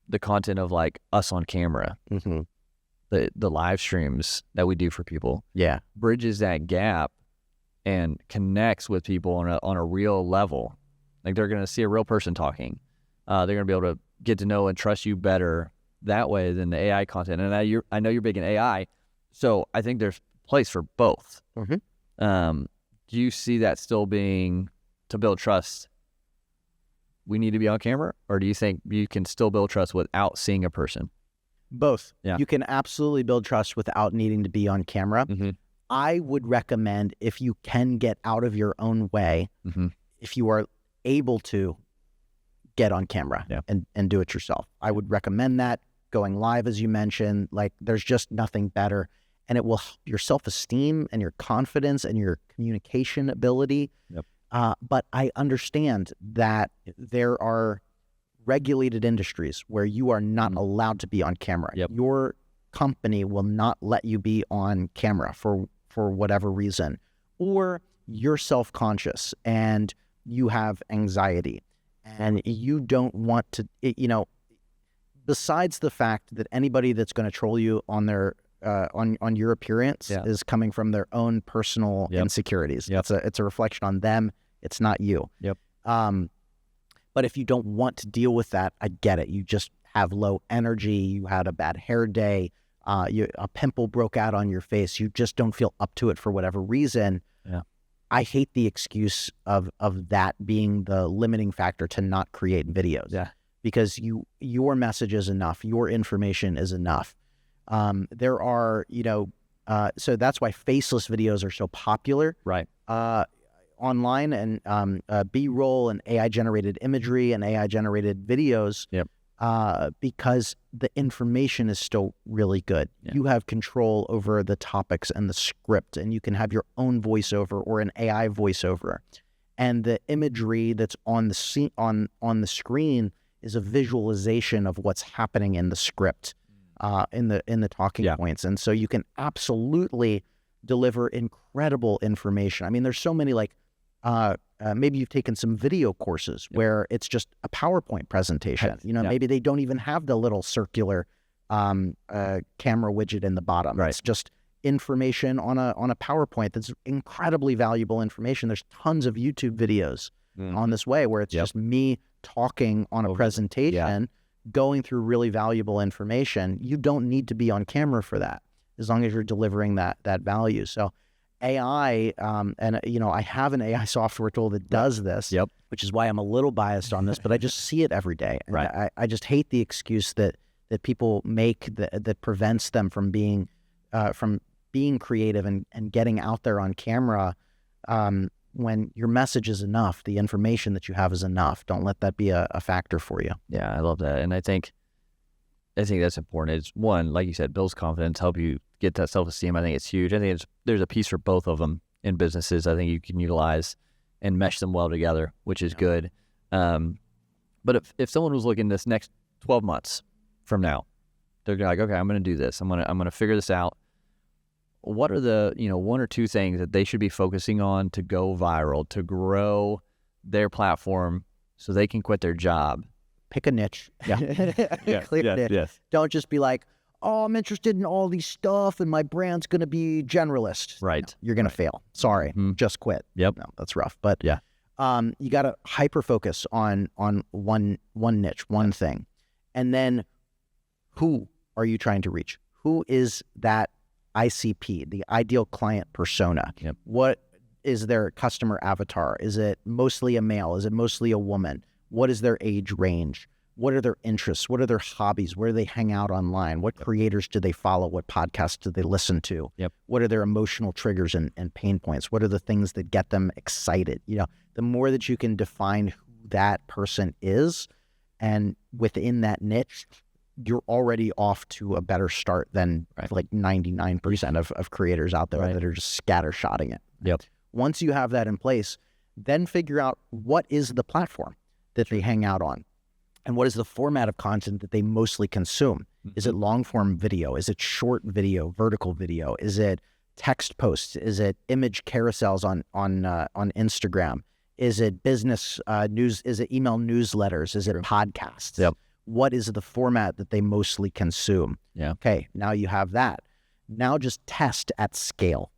Speaker 2: the content of like us on camera, the live streams that we do for people, bridges that gap and connects with people on a real level. Like they're going to see a real person talking. They're going to be able to get to know and trust you better that way than the AI content. And I know you're big in AI, so I think there's place for both. Do you see that still being, to build trust, we need to be on camera, or do you think you can still build trust without seeing a person?
Speaker 3: Both.
Speaker 2: Yeah.
Speaker 3: You can absolutely build trust without needing to be on camera. I would recommend, if you can get out of your own way, if you are able to get on camera and do it yourself, I would recommend that. Going live, as you mentioned, like there's just nothing better. And it will help your self-esteem and your confidence and your communication ability. But I understand that there are regulated industries where you are not allowed to be on camera. Your company will not let you be on camera for whatever reason, or you're self-conscious and you have anxiety and you don't want to, besides the fact that anybody that's going to troll you on their on your appearance is coming from their own personal insecurities. It's a reflection on them. It's not you. But if you don't want to deal with that, I get it. You just have low energy. You had a bad hair day. A pimple broke out on your face. You just don't feel up to it for whatever reason. I hate the excuse of that being the limiting factor to not create videos. Because your message is enough. Your information is enough. There are, so that's why faceless videos are so popular. Online, and B-roll and AI-generated imagery and AI-generated videos, because the information is still really good. You have control over the topics and the script, and you can have your own voiceover or an AI voiceover. And the imagery that's on the screen is a visualization of what's happening in the script, in the talking points. And so you can absolutely deliver incredible information. I mean, there's so many, like, maybe you've taken some video courses where it's just a PowerPoint presentation. Maybe they don't even have the little circular camera widget in the bottom. It's just information on a PowerPoint that's incredibly valuable information. There's tons of YouTube videos on this way where it's just me talking on a presentation, going through really valuable information. You don't need to be on camera for that, as long as you're delivering that value. So AI, and I have an AI software tool that does this, which is why I'm a little biased on this, but I just see it every day. And I just hate the excuse that people make that prevents them from being creative and getting out there on camera. When your message is enough, the information that you have is enough. Don't let that be a factor for you.
Speaker 2: Yeah, I love that. And I think that's important. It's one, like you said, builds confidence, help you get that self-esteem. I think it's huge. I think there's a piece for both of them in businesses. I think you can utilize and mesh them well together, which is good. But if someone was looking this next 12 months from now, they're like, okay, I'm going to do this. I'm going to figure this out. What are the, one or two things that they should be focusing on to go viral, to grow their platform so they can quit their job?
Speaker 3: Pick a niche. Clear niche.
Speaker 2: Yes.
Speaker 3: Don't just be like, oh, I'm interested in all these stuff and my brand's going to be generalist.
Speaker 2: Right.
Speaker 3: No, you're going to fail. Sorry. Just quit. No, that's rough. But you got to hyper focus on one niche, one thing. And then who are you trying to reach? Who is that ICP, the ideal client persona? What is their customer avatar? Is it mostly a male? Is it mostly a woman? What is their age range? What are their interests? What are their hobbies? Where do they hang out online? What creators do they follow? What podcasts do they listen to? What are their emotional triggers and pain points? What are the things that get them excited? The more that you can define who that person is, and within that niche, you're already off to a better start than like 99% of creators out there that are just scattershotting it. Once you have that in place, then figure out what is the platform that they hang out on. And what is the format of content that they mostly consume? Is it long form video? Is it short video, vertical video? Is it text posts? Is it image carousels on Instagram? Is it business news? Is it email newsletters? Is it podcasts? What is the format that they mostly consume? Okay, now you have that. Now just test at scale.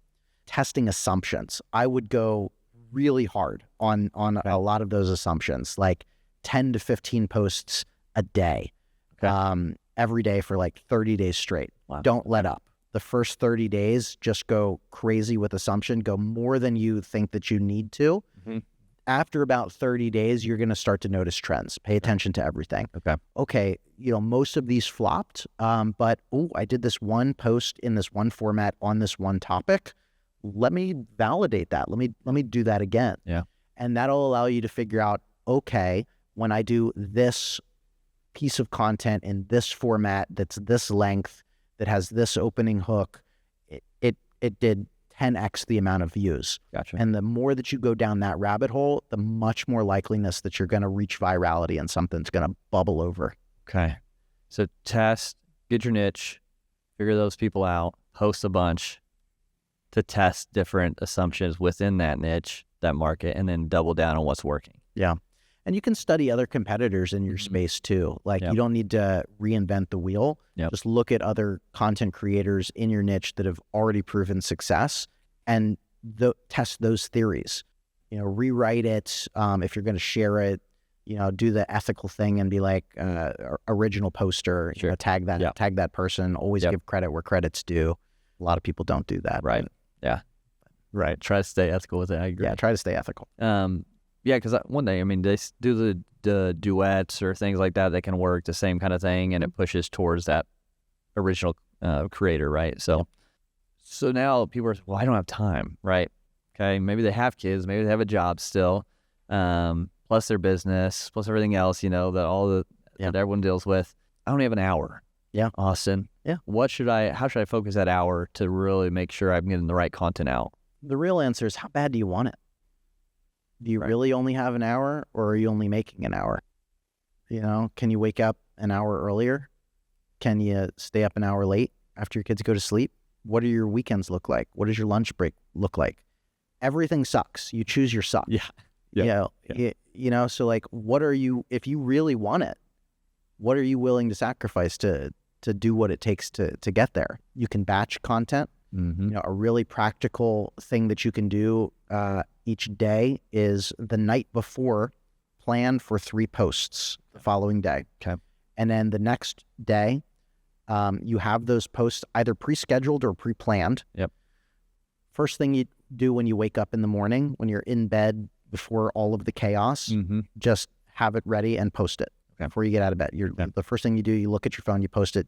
Speaker 3: Testing assumptions. I would go really hard on a lot of those assumptions, like 10 to 15 posts a day, every day for like 30 days straight. Don't let up. The first 30 days, just go crazy with assumption, go more than you think that you need to. After about 30 days, you're going to start to notice trends. Pay attention to everything. Okay, most of these flopped, but I did this one post in this one format on this one topic. Let me validate that. Let me do that again. And that'll allow you to figure out, okay, when I do this piece of content in this format that's this length, that has this opening hook, it did 10x the amount of views. And the more that you go down that rabbit hole, the much more likeliness that you're going to reach virality and something's going to bubble over.
Speaker 2: So test, get your niche, figure those people out, post a bunch to test different assumptions within that niche, that market, and then double down on what's working.
Speaker 3: And you can study other competitors in your space too. Like you don't need to reinvent the wheel. Just look at other content creators in your niche that have already proven success and test those theories. Rewrite it. If you're going to share it, do the ethical thing and be like original poster, tag that person, always give credit where credit's due. A lot of people don't do that.
Speaker 2: Try to stay ethical with it. I agree.
Speaker 3: Try to stay ethical.
Speaker 2: Because one day, they do the duets or things like that can work, the same kind of thing, and it pushes towards that original creator, right? So now people are, well, I don't have time, right? Okay, maybe they have kids, maybe they have a job still, plus their business, plus everything else, that everyone deals with. I only have an hour. Austin. How should I focus that hour to really make sure I'm getting the right content out?
Speaker 3: The real answer is, how bad do you want it? Do you really only have an hour, or are you only making an hour? Can you wake up an hour earlier? Can you stay up an hour late after your kids go to sleep? What do your weekends look like? What does your lunch break look like? Everything sucks. You choose your suck. So like, what are you, if you really want it, what are you willing to sacrifice to do what it takes to get there? You can batch content. A really practical thing that you can do each day is the night before, plan for 3 posts the following day. And then the next day, you have those posts either pre-scheduled or pre-planned. First thing you do when you wake up in the morning, when you're in bed before all of the chaos, just have it ready and post it before you get out of bed. The first thing you do, you look at your phone, you post it,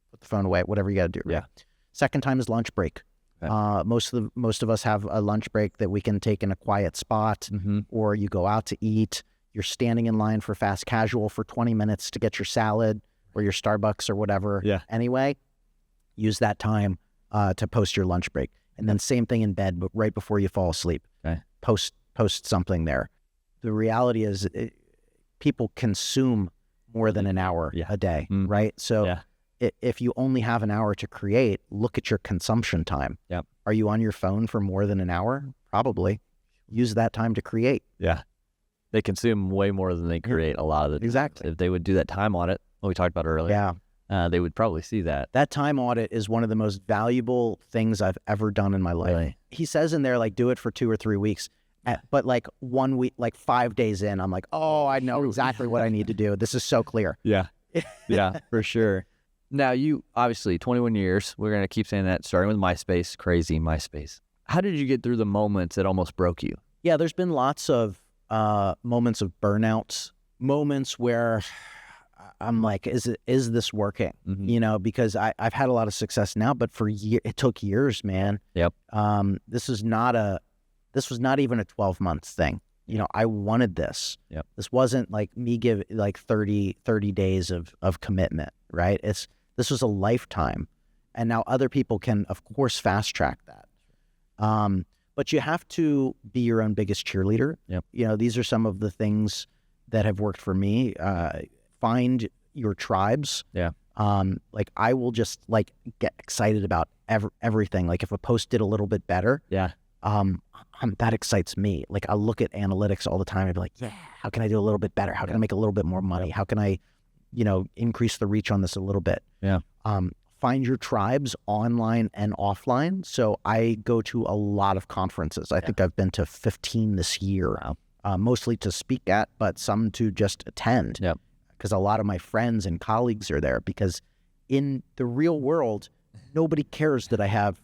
Speaker 3: put the phone away, whatever you got to do. Right? Second time is lunch break. Most of us have a lunch break that we can take in a quiet spot, or you go out to eat. You're standing in line for fast casual for 20 minutes to get your salad or your Starbucks or whatever. Anyway, use that time to post your lunch break. And then same thing in bed, but right before you fall asleep, post something there. The reality is people consume more than an hour a day, right? So if you only have an hour to create, look at your consumption time. Are you on your phone for more than an hour? Probably. Use that time to create.
Speaker 2: They consume way more than they create a lot of it.
Speaker 3: Exactly.
Speaker 2: If they would do that time audit, what we talked about earlier, they would probably see that.
Speaker 3: That time audit is one of the most valuable things I've ever done in my life.
Speaker 2: Really?
Speaker 3: He says in there, like, do it for 2 or 3 weeks. But like 1 week, like 5 days in, I'm like, oh, I know exactly what I need to do. This is so clear.
Speaker 2: For sure. Now, you obviously 21 years. We're going to keep saying that, starting with MySpace, crazy MySpace. How did you get through the moments that almost broke you?
Speaker 3: Yeah, there's been lots of moments of burnouts, moments where I'm like, is this working?
Speaker 2: Mm-hmm.
Speaker 3: Because I've had a lot of success now, but it took years, man.
Speaker 2: Yep.
Speaker 3: This was not even a 12 months thing. I wanted this.
Speaker 2: Yep.
Speaker 3: This wasn't like me give like 30 days of commitment, right? This was a lifetime. And now other people can, of course, fast track that. But you have to be your own biggest cheerleader.
Speaker 2: Yep.
Speaker 3: These are some of the things that have worked for me. Find your tribes.
Speaker 2: Yeah.
Speaker 3: Like I will just like get excited about everything. Like if a post did a little bit better,
Speaker 2: Yeah.
Speaker 3: that excites me. Like I look at analytics all the time. I'd be like, yeah, how can I do a little bit better? How can I make a little bit more money? How can I, increase the reach on this a little bit?
Speaker 2: Yeah.
Speaker 3: Find your tribes online and offline. So I go to a lot of conferences. I think I've been to 15 this year, mostly to speak at, but some to just attend.
Speaker 2: Yep.
Speaker 3: Because a lot of my friends and colleagues are there, because in the real world, nobody cares that I have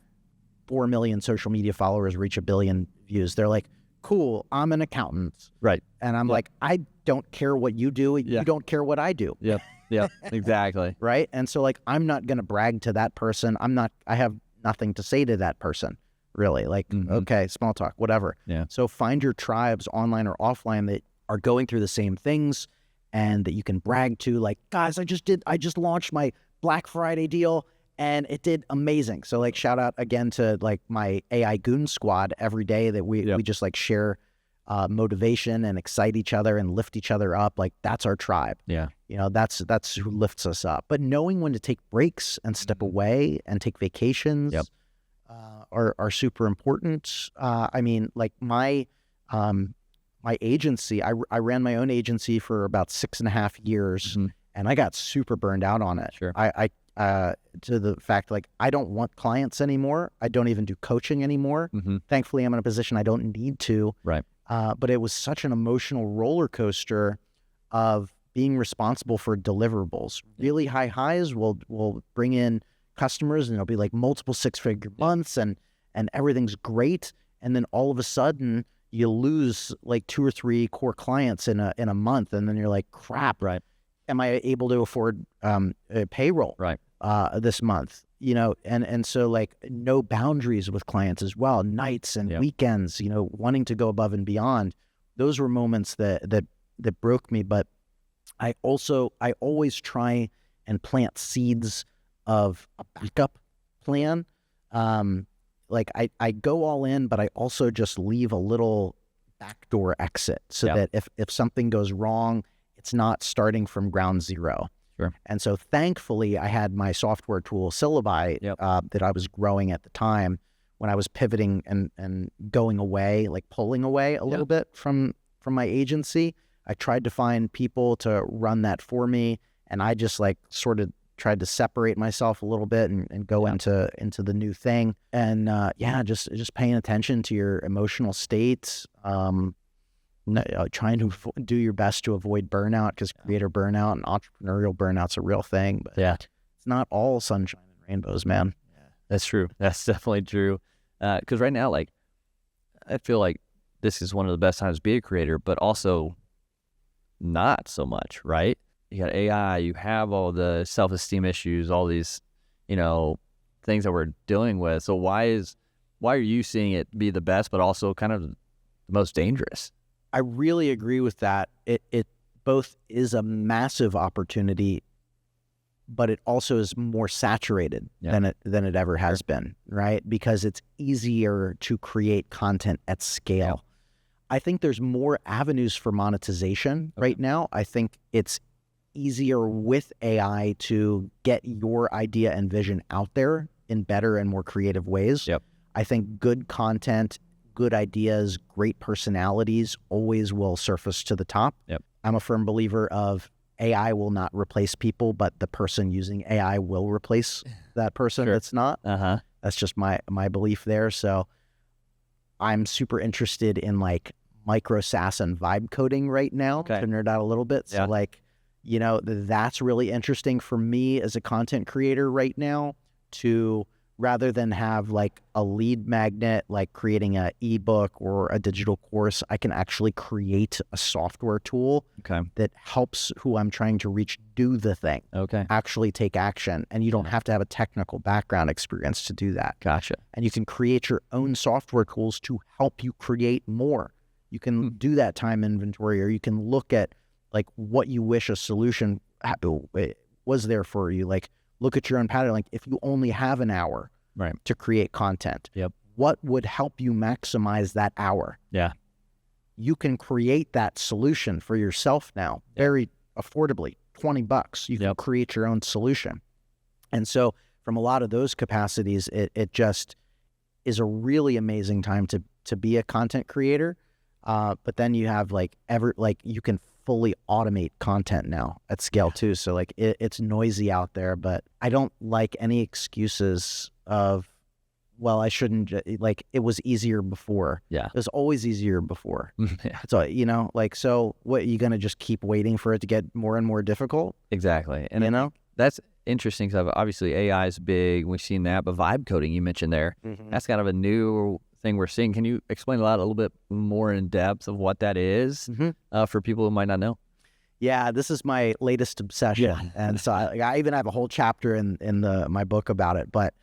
Speaker 3: 4 million social media followers reach 1 billion views. They're like, cool, I'm an accountant.
Speaker 2: Right.
Speaker 3: And I'm like, I don't care what you do.
Speaker 2: Yeah.
Speaker 3: You don't care what I do.
Speaker 2: Yep. Yep. Exactly.
Speaker 3: Right. And so like, I'm not going to brag to that person. I have nothing to say to that person, really. Like, okay, small talk, whatever.
Speaker 2: Yeah.
Speaker 3: So find your tribes online or offline that are going through the same things and that you can brag to, like, guys, I just launched my Black Friday deal and it did amazing. So like, shout out again to like my AI Goon Squad every day that we just like share motivation and excite each other and lift each other up. Like that's our tribe.
Speaker 2: Yeah.
Speaker 3: That's who lifts us up. But knowing when to take breaks and step away and take vacations are super important. I mean, like my agency, I ran my own agency for about 6.5 years, and I got super burned out on it.
Speaker 2: Sure.
Speaker 3: I to the fact, like, I don't want clients anymore. I don't even do coaching anymore. Thankfully, I'm in a position I don't need to.
Speaker 2: Right.
Speaker 3: But it was such an emotional roller coaster of being responsible for deliverables. Really high highs will bring in customers, and it'll be like multiple 6-figure months, and everything's great. And then all of a sudden, you lose like 2 or 3 core clients in a month, and then you're like, crap.
Speaker 2: Right.
Speaker 3: Am I able to afford a payroll?
Speaker 2: Right.
Speaker 3: This month? And so like no boundaries with clients as well, nights and weekends, wanting to go above and beyond. Those were moments that broke me. But I always try and plant seeds of a backup plan. Like I go all in, but I also just leave a little backdoor exit so that if something goes wrong, it's not starting from ground zero.
Speaker 2: Sure.
Speaker 3: And so thankfully I had my software tool Syllabi that I was growing at the time when I was pivoting and going away, like pulling away a little bit from my agency. I tried to find people to run that for me, and I just like sort of tried to separate myself a little bit and go into the new thing. And just paying attention to your emotional states, trying to do your best to avoid burnout, because creator burnout and entrepreneurial burnout's a real thing. But it's not all sunshine and rainbows, man.
Speaker 2: Yeah, that's true. That's definitely true. Because right now, like, I feel like this is one of the best times to be a creator, but also not so much, right? You got AI, you have all the self-esteem issues, all these, things that we're dealing with. So why are you seeing it be the best, but also kind of the most dangerous?
Speaker 3: I really agree with that. It both is a massive opportunity, but it also is more saturated than it ever has been, right? Because it's easier to create content at scale. I think there's more avenues for monetization right now. I think it's easier with AI to get your idea and vision out there in better and more creative ways. I think good content, good ideas, great personalities always will surface to the top. I'm a firm believer of AI will not replace people, but the person using AI will replace that person that's not. That's just my belief there. So I'm super interested in like micro SaaS and vibe coding right now to nerd out a little bit. So like, that's really interesting for me as a content creator right now, to rather than have like a lead magnet, like creating an ebook or a digital course, I can actually create a software tool that helps who I'm trying to reach do the thing, actually take action. And you don't have to have a technical background experience to do that.
Speaker 2: Gotcha.
Speaker 3: And you can create your own software tools to help you create more. You can do that time inventory, or you can look at like what you wish a solution was there for you. Like, look at your own pattern. Like, if you only have an hour to create content, what would help you maximize that hour?
Speaker 2: Yeah.
Speaker 3: You can create that solution for yourself now very affordably, $20. You can create your own solution. And so from a lot of those capacities, it just is a really amazing time to be a content creator. But then you have you can fully automate content now at scale too. So like it's noisy out there, but I don't like any excuses of, well, I shouldn't, like it was easier before.
Speaker 2: Yeah.
Speaker 3: It was always easier before. So, so what, you going to just keep waiting for it to get more and more difficult?
Speaker 2: Exactly. And that's interesting because obviously AI is big. We've seen that, but vibe coding you mentioned there, that's kind of a new thing we're seeing. Can you explain a little bit more in depth of what that is for people who might not know?
Speaker 3: Yeah, this is my latest obsession. And so I even have a whole chapter in my book about it. But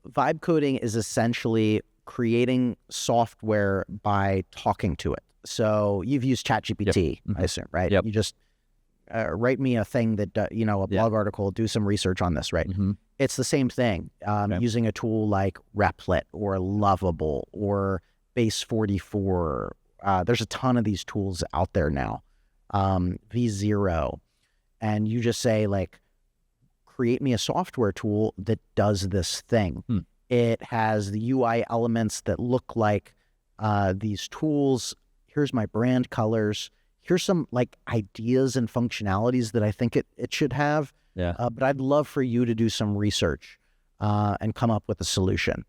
Speaker 3: vibe coding is essentially creating software by talking to it. So you've used ChatGPT, I assume, right? You just write me a thing that, a blog article, do some research on this, right? It's the same thing, using a tool like Replit or Lovable or Base 44. There's a ton of these tools out there now, V0. And you just say, like, create me a software tool that does this thing. It has the UI elements that look like these tools. Here's my brand colors. Here's some like ideas and functionalities that I think it should have. But I'd love for you to do some research and come up with a solution.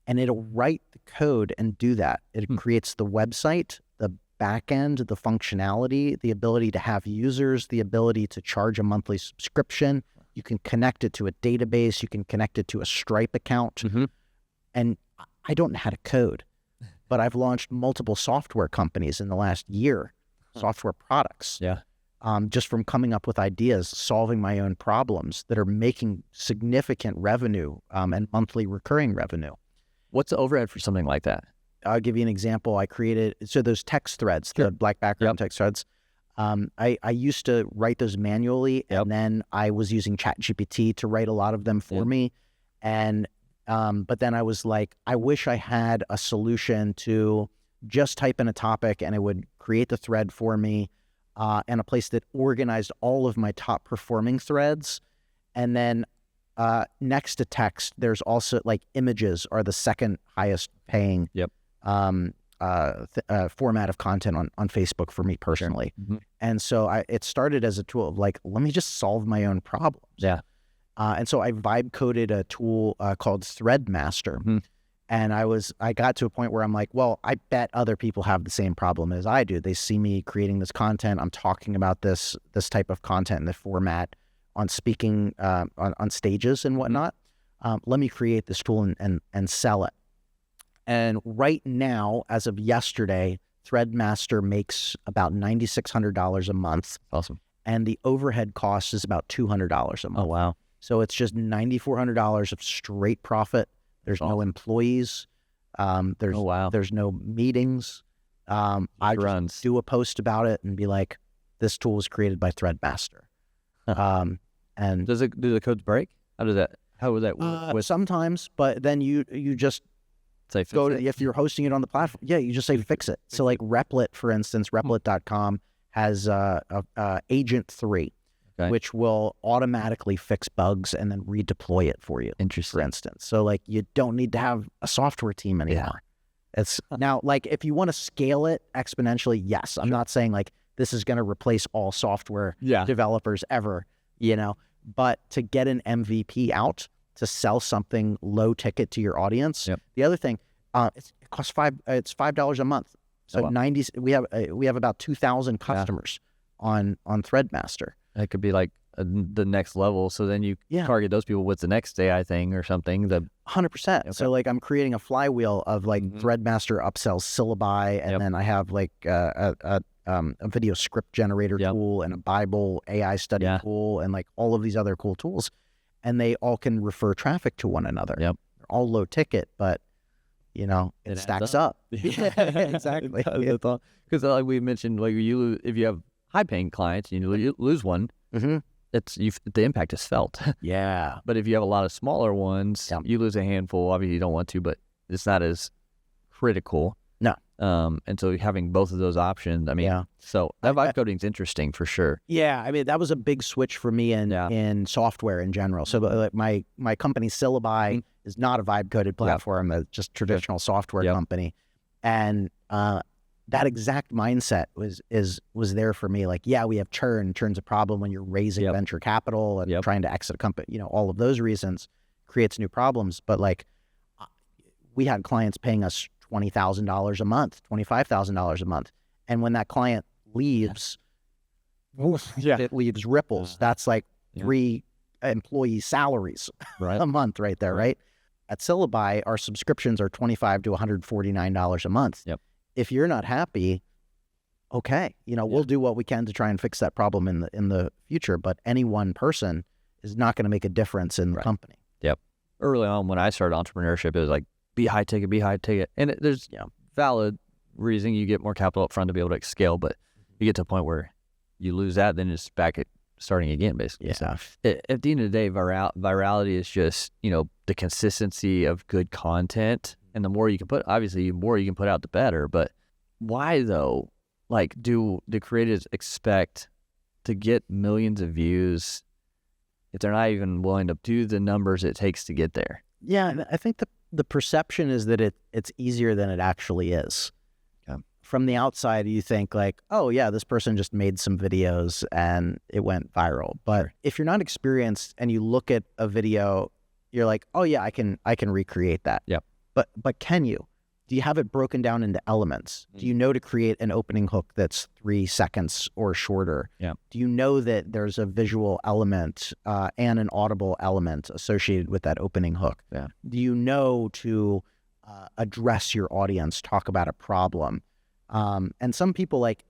Speaker 3: And it'll write the code and do that. It creates the website, the back end, the functionality, the ability to have users, the ability to charge a monthly subscription. You can connect it to a database. You can connect it to a Stripe account. And I don't know how to code, but I've launched multiple software companies in the last year, software products. Just from coming up with ideas, solving my own problems that are making significant revenue and monthly recurring revenue.
Speaker 2: What's the overhead for something like that?
Speaker 3: I'll give you an example. I created, so those text threads, the black background text threads, I used to write those manually, and then I was using ChatGPT to write a lot of them for me. And but then I was like, I wish I had a solution to just type in a topic and it would create the thread for me, and a place that organized all of my top performing threads. And then next to text, there's also like images are the second highest paying format of content on Facebook for me personally. And so it started as a tool of like, let me just solve my own problems. And so I vibe coded a tool called Threadmaster. And I got to a point where I'm like, well, I bet other people have the same problem as I do. They see me creating this content. I'm talking about this type of content in the format on speaking on stages and whatnot. Let me create this tool and sell it. And right now, as of yesterday, Threadmaster makes about $9,600 a month.
Speaker 2: Awesome.
Speaker 3: And the overhead cost is about $200 a month.
Speaker 2: Oh, wow.
Speaker 3: So it's just $9,400 of straight profit. There's no employees. There's no meetings. I just do a post about it and be like, this tool was created by Threadmaster. And
Speaker 2: do the codes break? How would that work?
Speaker 3: Sometimes, but then you just
Speaker 2: say
Speaker 3: go to, if you're hosting it on the platform, you just say fix it. So like Replit, for instance, Replit.com has Agent 3. Which will automatically fix bugs and then redeploy it for you.
Speaker 2: Interesting.
Speaker 3: For instance. So like you don't need to have a software team anymore. It's now like if you want to scale it exponentially, yes. I'm not saying like this is going to replace all software developers ever, but to get an MVP out, to sell something low ticket to your audience. The other thing, it costs $5 a month. So we have about 2,000 customers on Threadmaster.
Speaker 2: It could be like the next level. So then you
Speaker 3: Yeah.
Speaker 2: target those people with the next AI thing or something.
Speaker 3: 100%. So like I'm creating a flywheel of like Threadmaster upsells syllabi, and then I have like a video script generator tool and a Bible AI study tool and like all of these other cool tools, and they all can refer traffic to one another.
Speaker 2: Yep.
Speaker 3: They're all low ticket, but it stacks up. Yeah, exactly.
Speaker 2: Because like we mentioned, like if you have high paying clients and you lose one, the impact is felt.
Speaker 3: Yeah.
Speaker 2: But if you have a lot of smaller ones, you lose a handful. Obviously, you don't want to, but it's not as critical.
Speaker 3: No.
Speaker 2: And so having both of those options, I mean, so that vibe coding is interesting for sure.
Speaker 3: Yeah, I mean, that was a big switch for me in software in general. So like my company Syllabi is not a vibe coded platform, it's just traditional software company. And that exact mindset was there for me. Like, we have churn. Churn's a problem when you're raising venture capital and trying to exit a company. All of those reasons creates new problems. But like, we had clients paying us $20,000 a month, $25,000 a month, and when that client leaves, it leaves ripples. That's like 3 employee salaries a month right there, right? At Syllabi, our subscriptions are $25 to $149 a month.
Speaker 2: Yep.
Speaker 3: If you're not happy, okay, we'll do what we can to try and fix that problem in the future. But any one person is not going to make a difference in the company.
Speaker 2: Yep. Early on, when I started entrepreneurship, it was like be high ticket, and there's valid reason you get more capital up front to be able to scale. But you get to a point where you lose that, then it's back at starting again, basically.
Speaker 3: Yeah.
Speaker 2: So at the end of the day, virality is just the consistency of good content. And the more you can put, obviously, the more you can put out, the better. But why though? Like, do the creators expect to get millions of views if they're not even willing to do the numbers it takes to get there?
Speaker 3: Yeah, I think the perception is that it's easier than it actually is.
Speaker 2: Okay.
Speaker 3: From the outside, you think like, oh yeah, this person just made some videos and it went viral. But if you're not experienced and you look at a video, you're like, oh yeah, I can recreate that.
Speaker 2: Yep.
Speaker 3: But can you? Do you have it broken down into elements? Do you know to create an opening hook that's 3 seconds or shorter?
Speaker 2: Yeah.
Speaker 3: Do you know that there's a visual element and an audible element associated with that opening hook?
Speaker 2: Yeah.
Speaker 3: Do you know to address your audience, talk about a problem? And some people like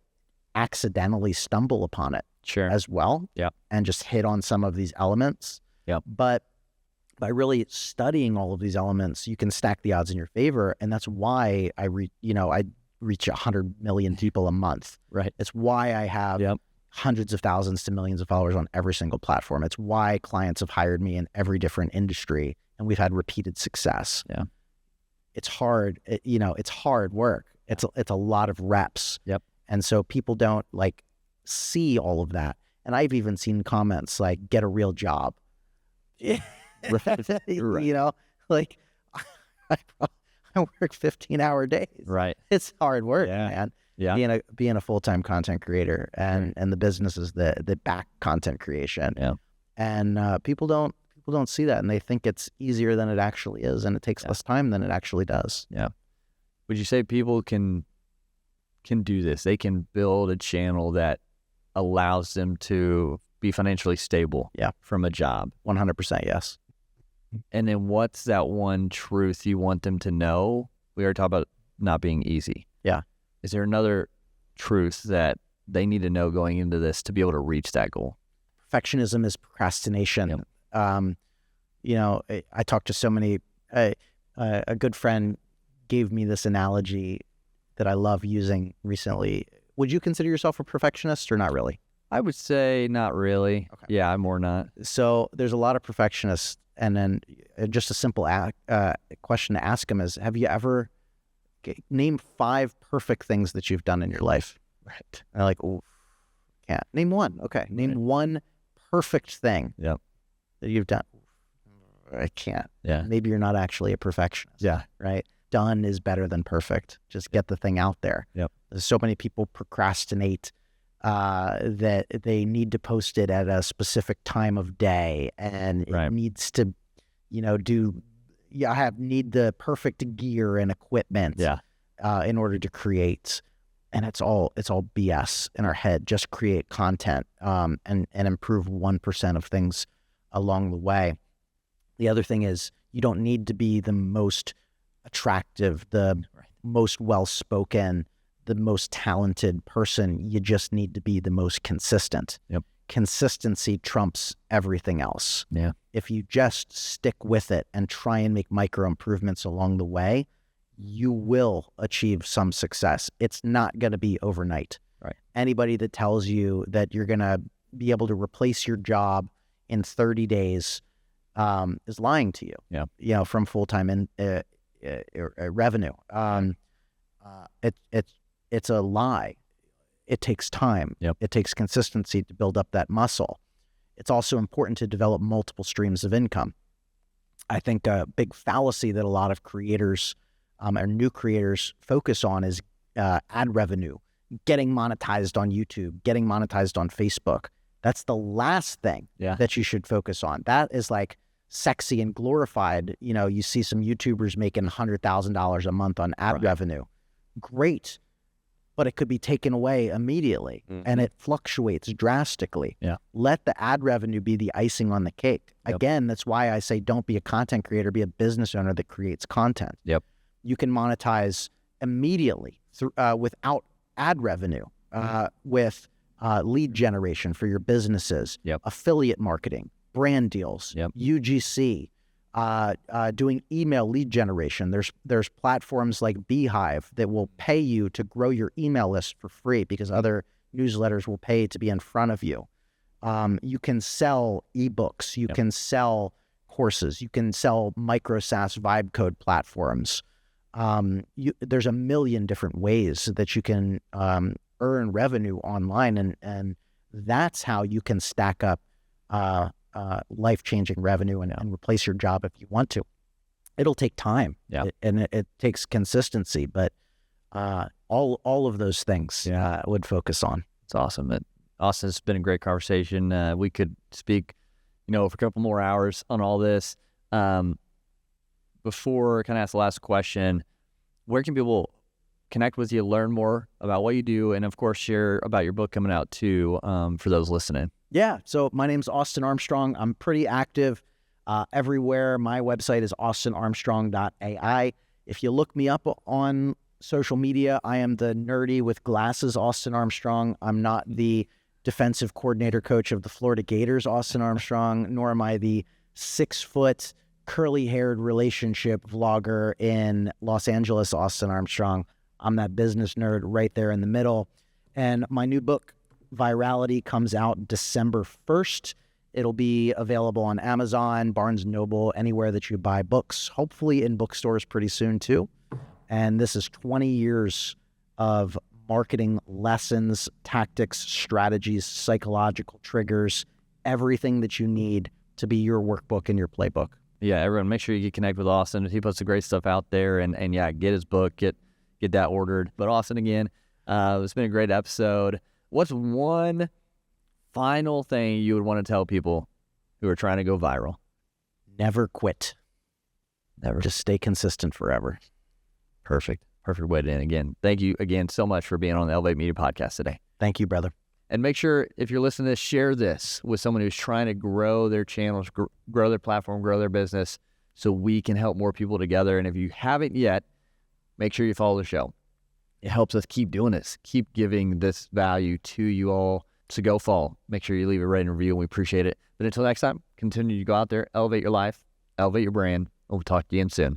Speaker 3: accidentally stumble upon it as well.
Speaker 2: Yeah.
Speaker 3: And just hit on some of these elements.
Speaker 2: Yeah.
Speaker 3: But by really studying all of these elements, you can stack the odds in your favor. And that's why I reach 100 million people a month.
Speaker 2: Right.
Speaker 3: It's why I have hundreds of thousands to millions of followers on every single platform. It's why clients have hired me in every different industry, and we've had repeated success.
Speaker 2: Yeah.
Speaker 3: It's hard. It's hard work. It's a lot of reps.
Speaker 2: Yep.
Speaker 3: And so people don't like see all of that. And I've even seen comments like, get a real job.
Speaker 2: Right.
Speaker 3: Like I work 15-hour days.
Speaker 2: Right.
Speaker 3: It's hard work, man.
Speaker 2: Yeah.
Speaker 3: Being a full-time content creator and the businesses that back content creation.
Speaker 2: Yeah.
Speaker 3: And people don't see that, and they think it's easier than it actually is, and it takes less time than it actually does.
Speaker 2: Yeah. Would you say people can do this? They can build a channel that allows them to be financially stable from a job?
Speaker 3: 100% yes.
Speaker 2: And then what's that one truth you want them to know? We already talked about not being easy.
Speaker 3: Yeah.
Speaker 2: Is there another truth that they need to know going into this to be able to reach that goal?
Speaker 3: Perfectionism is procrastination.
Speaker 2: Yep.
Speaker 3: I talked to so many, a good friend gave me this analogy that I love using recently. Would you consider yourself a perfectionist or not really?
Speaker 2: I would say not really.
Speaker 3: Okay.
Speaker 2: Yeah, I'm more not.
Speaker 3: So there's a lot of perfectionists, and then just a simple question to ask them is, have you ever name 5 perfect things that you've done in your life?
Speaker 2: Right.
Speaker 3: And they're like, oh, can't. Name one. Okay. Name one perfect thing that you've done. I can't.
Speaker 2: Yeah.
Speaker 3: Maybe you're not actually a perfectionist.
Speaker 2: Yeah.
Speaker 3: Right. Done is better than perfect. Just get the thing out there.
Speaker 2: Yep.
Speaker 3: There's so many people procrastinate that they need to post it at a specific time of day, and it needs to, need the perfect gear and equipment in order to create. and it's all BS in our head. Just create content and improve 1% of things along the way. The other thing is you don't need to be the most attractive, the most well-spoken, the most talented person. You just need to be the most consistent.
Speaker 2: Yep.
Speaker 3: Consistency trumps everything else.
Speaker 2: Yeah.
Speaker 3: If you just stick with it and try and make micro improvements along the way, you will achieve some success. It's not going to be overnight.
Speaker 2: Right.
Speaker 3: Anybody that tells you that you're going to be able to replace your job in 30 days is lying to you.
Speaker 2: Yeah.
Speaker 3: You know, from full-time in revenue. It's a lie. It takes time.
Speaker 2: Yep.
Speaker 3: It takes consistency to build up that muscle. It's also important to develop multiple streams of income. I think a big fallacy that a lot of creators or new creators focus on is ad revenue, getting monetized on YouTube, getting monetized on Facebook. That's the last thing that you should focus on. That is like sexy and glorified. You know, you see some YouTubers making $100,000 a month on ad revenue. Great. But it could be taken away immediately, and it fluctuates drastically.
Speaker 2: Yeah.
Speaker 3: Let the ad revenue be the icing on the cake.
Speaker 2: Yep.
Speaker 3: Again, that's why I say don't be a content creator, be a business owner that creates content.
Speaker 2: Yep.
Speaker 3: You can monetize immediately through, without ad revenue, with lead generation for your businesses, affiliate marketing, brand deals, UGC, doing email lead generation. There's platforms like Beehive that will pay you to grow your email list for free because other newsletters will pay to be in front of you. You can sell ebooks. You can sell courses. You can sell micro SaaS vibe code platforms. There's a million different ways that you can earn revenue online, and that's how you can stack up life-changing revenue and replace your job if you want to. It'll take time, it takes consistency, but all of those things would focus on.
Speaker 2: It's awesome. Austin, it's been a great conversation. We could speak, for a couple more hours on all this. Before kind of ask the last question, where can people connect with you, learn more about what you do, and of course share about your book coming out too, for those listening?
Speaker 3: Yeah. So my name's Austin Armstrong. I'm pretty active everywhere. My website is austinarmstrong.ai. If you look me up on social media, I am the nerdy with glasses Austin Armstrong. I'm not the defensive coordinator coach of the Florida Gators Austin Armstrong, nor am I the 6-foot curly-haired relationship vlogger in Los Angeles Austin Armstrong. I'm that business nerd right there in the middle. And my new book, Virality, comes out December 1st. It'll be available on Amazon, Barnes & Noble, anywhere that you buy books, hopefully in bookstores pretty soon too. And this is 20 years of marketing lessons, tactics, strategies, psychological triggers, everything that you need to be your workbook and your playbook.
Speaker 2: Yeah, everyone, make sure you get connected with Austin. He puts some great stuff out there, and get his book, get that ordered. But Austin, again, it's been a great episode. What's one final thing you would want to tell people who are trying to go viral?
Speaker 3: Never quit.
Speaker 2: Never.
Speaker 3: Just stay consistent forever.
Speaker 2: Perfect way to end. Again, thank you again so much for being on the Elevate Media Podcast today.
Speaker 3: Thank you, brother.
Speaker 2: And make sure, if you're listening to this, share this with someone who's trying to grow their channels, grow their platform, grow their business, so we can help more people together. And if you haven't yet, make sure you follow the show. It helps us keep doing this, keep giving this value to you all. So go follow. Make sure you leave a rating and review, and we appreciate it. But until next time, continue to go out there, elevate your life, elevate your brand, and we'll talk to you again soon.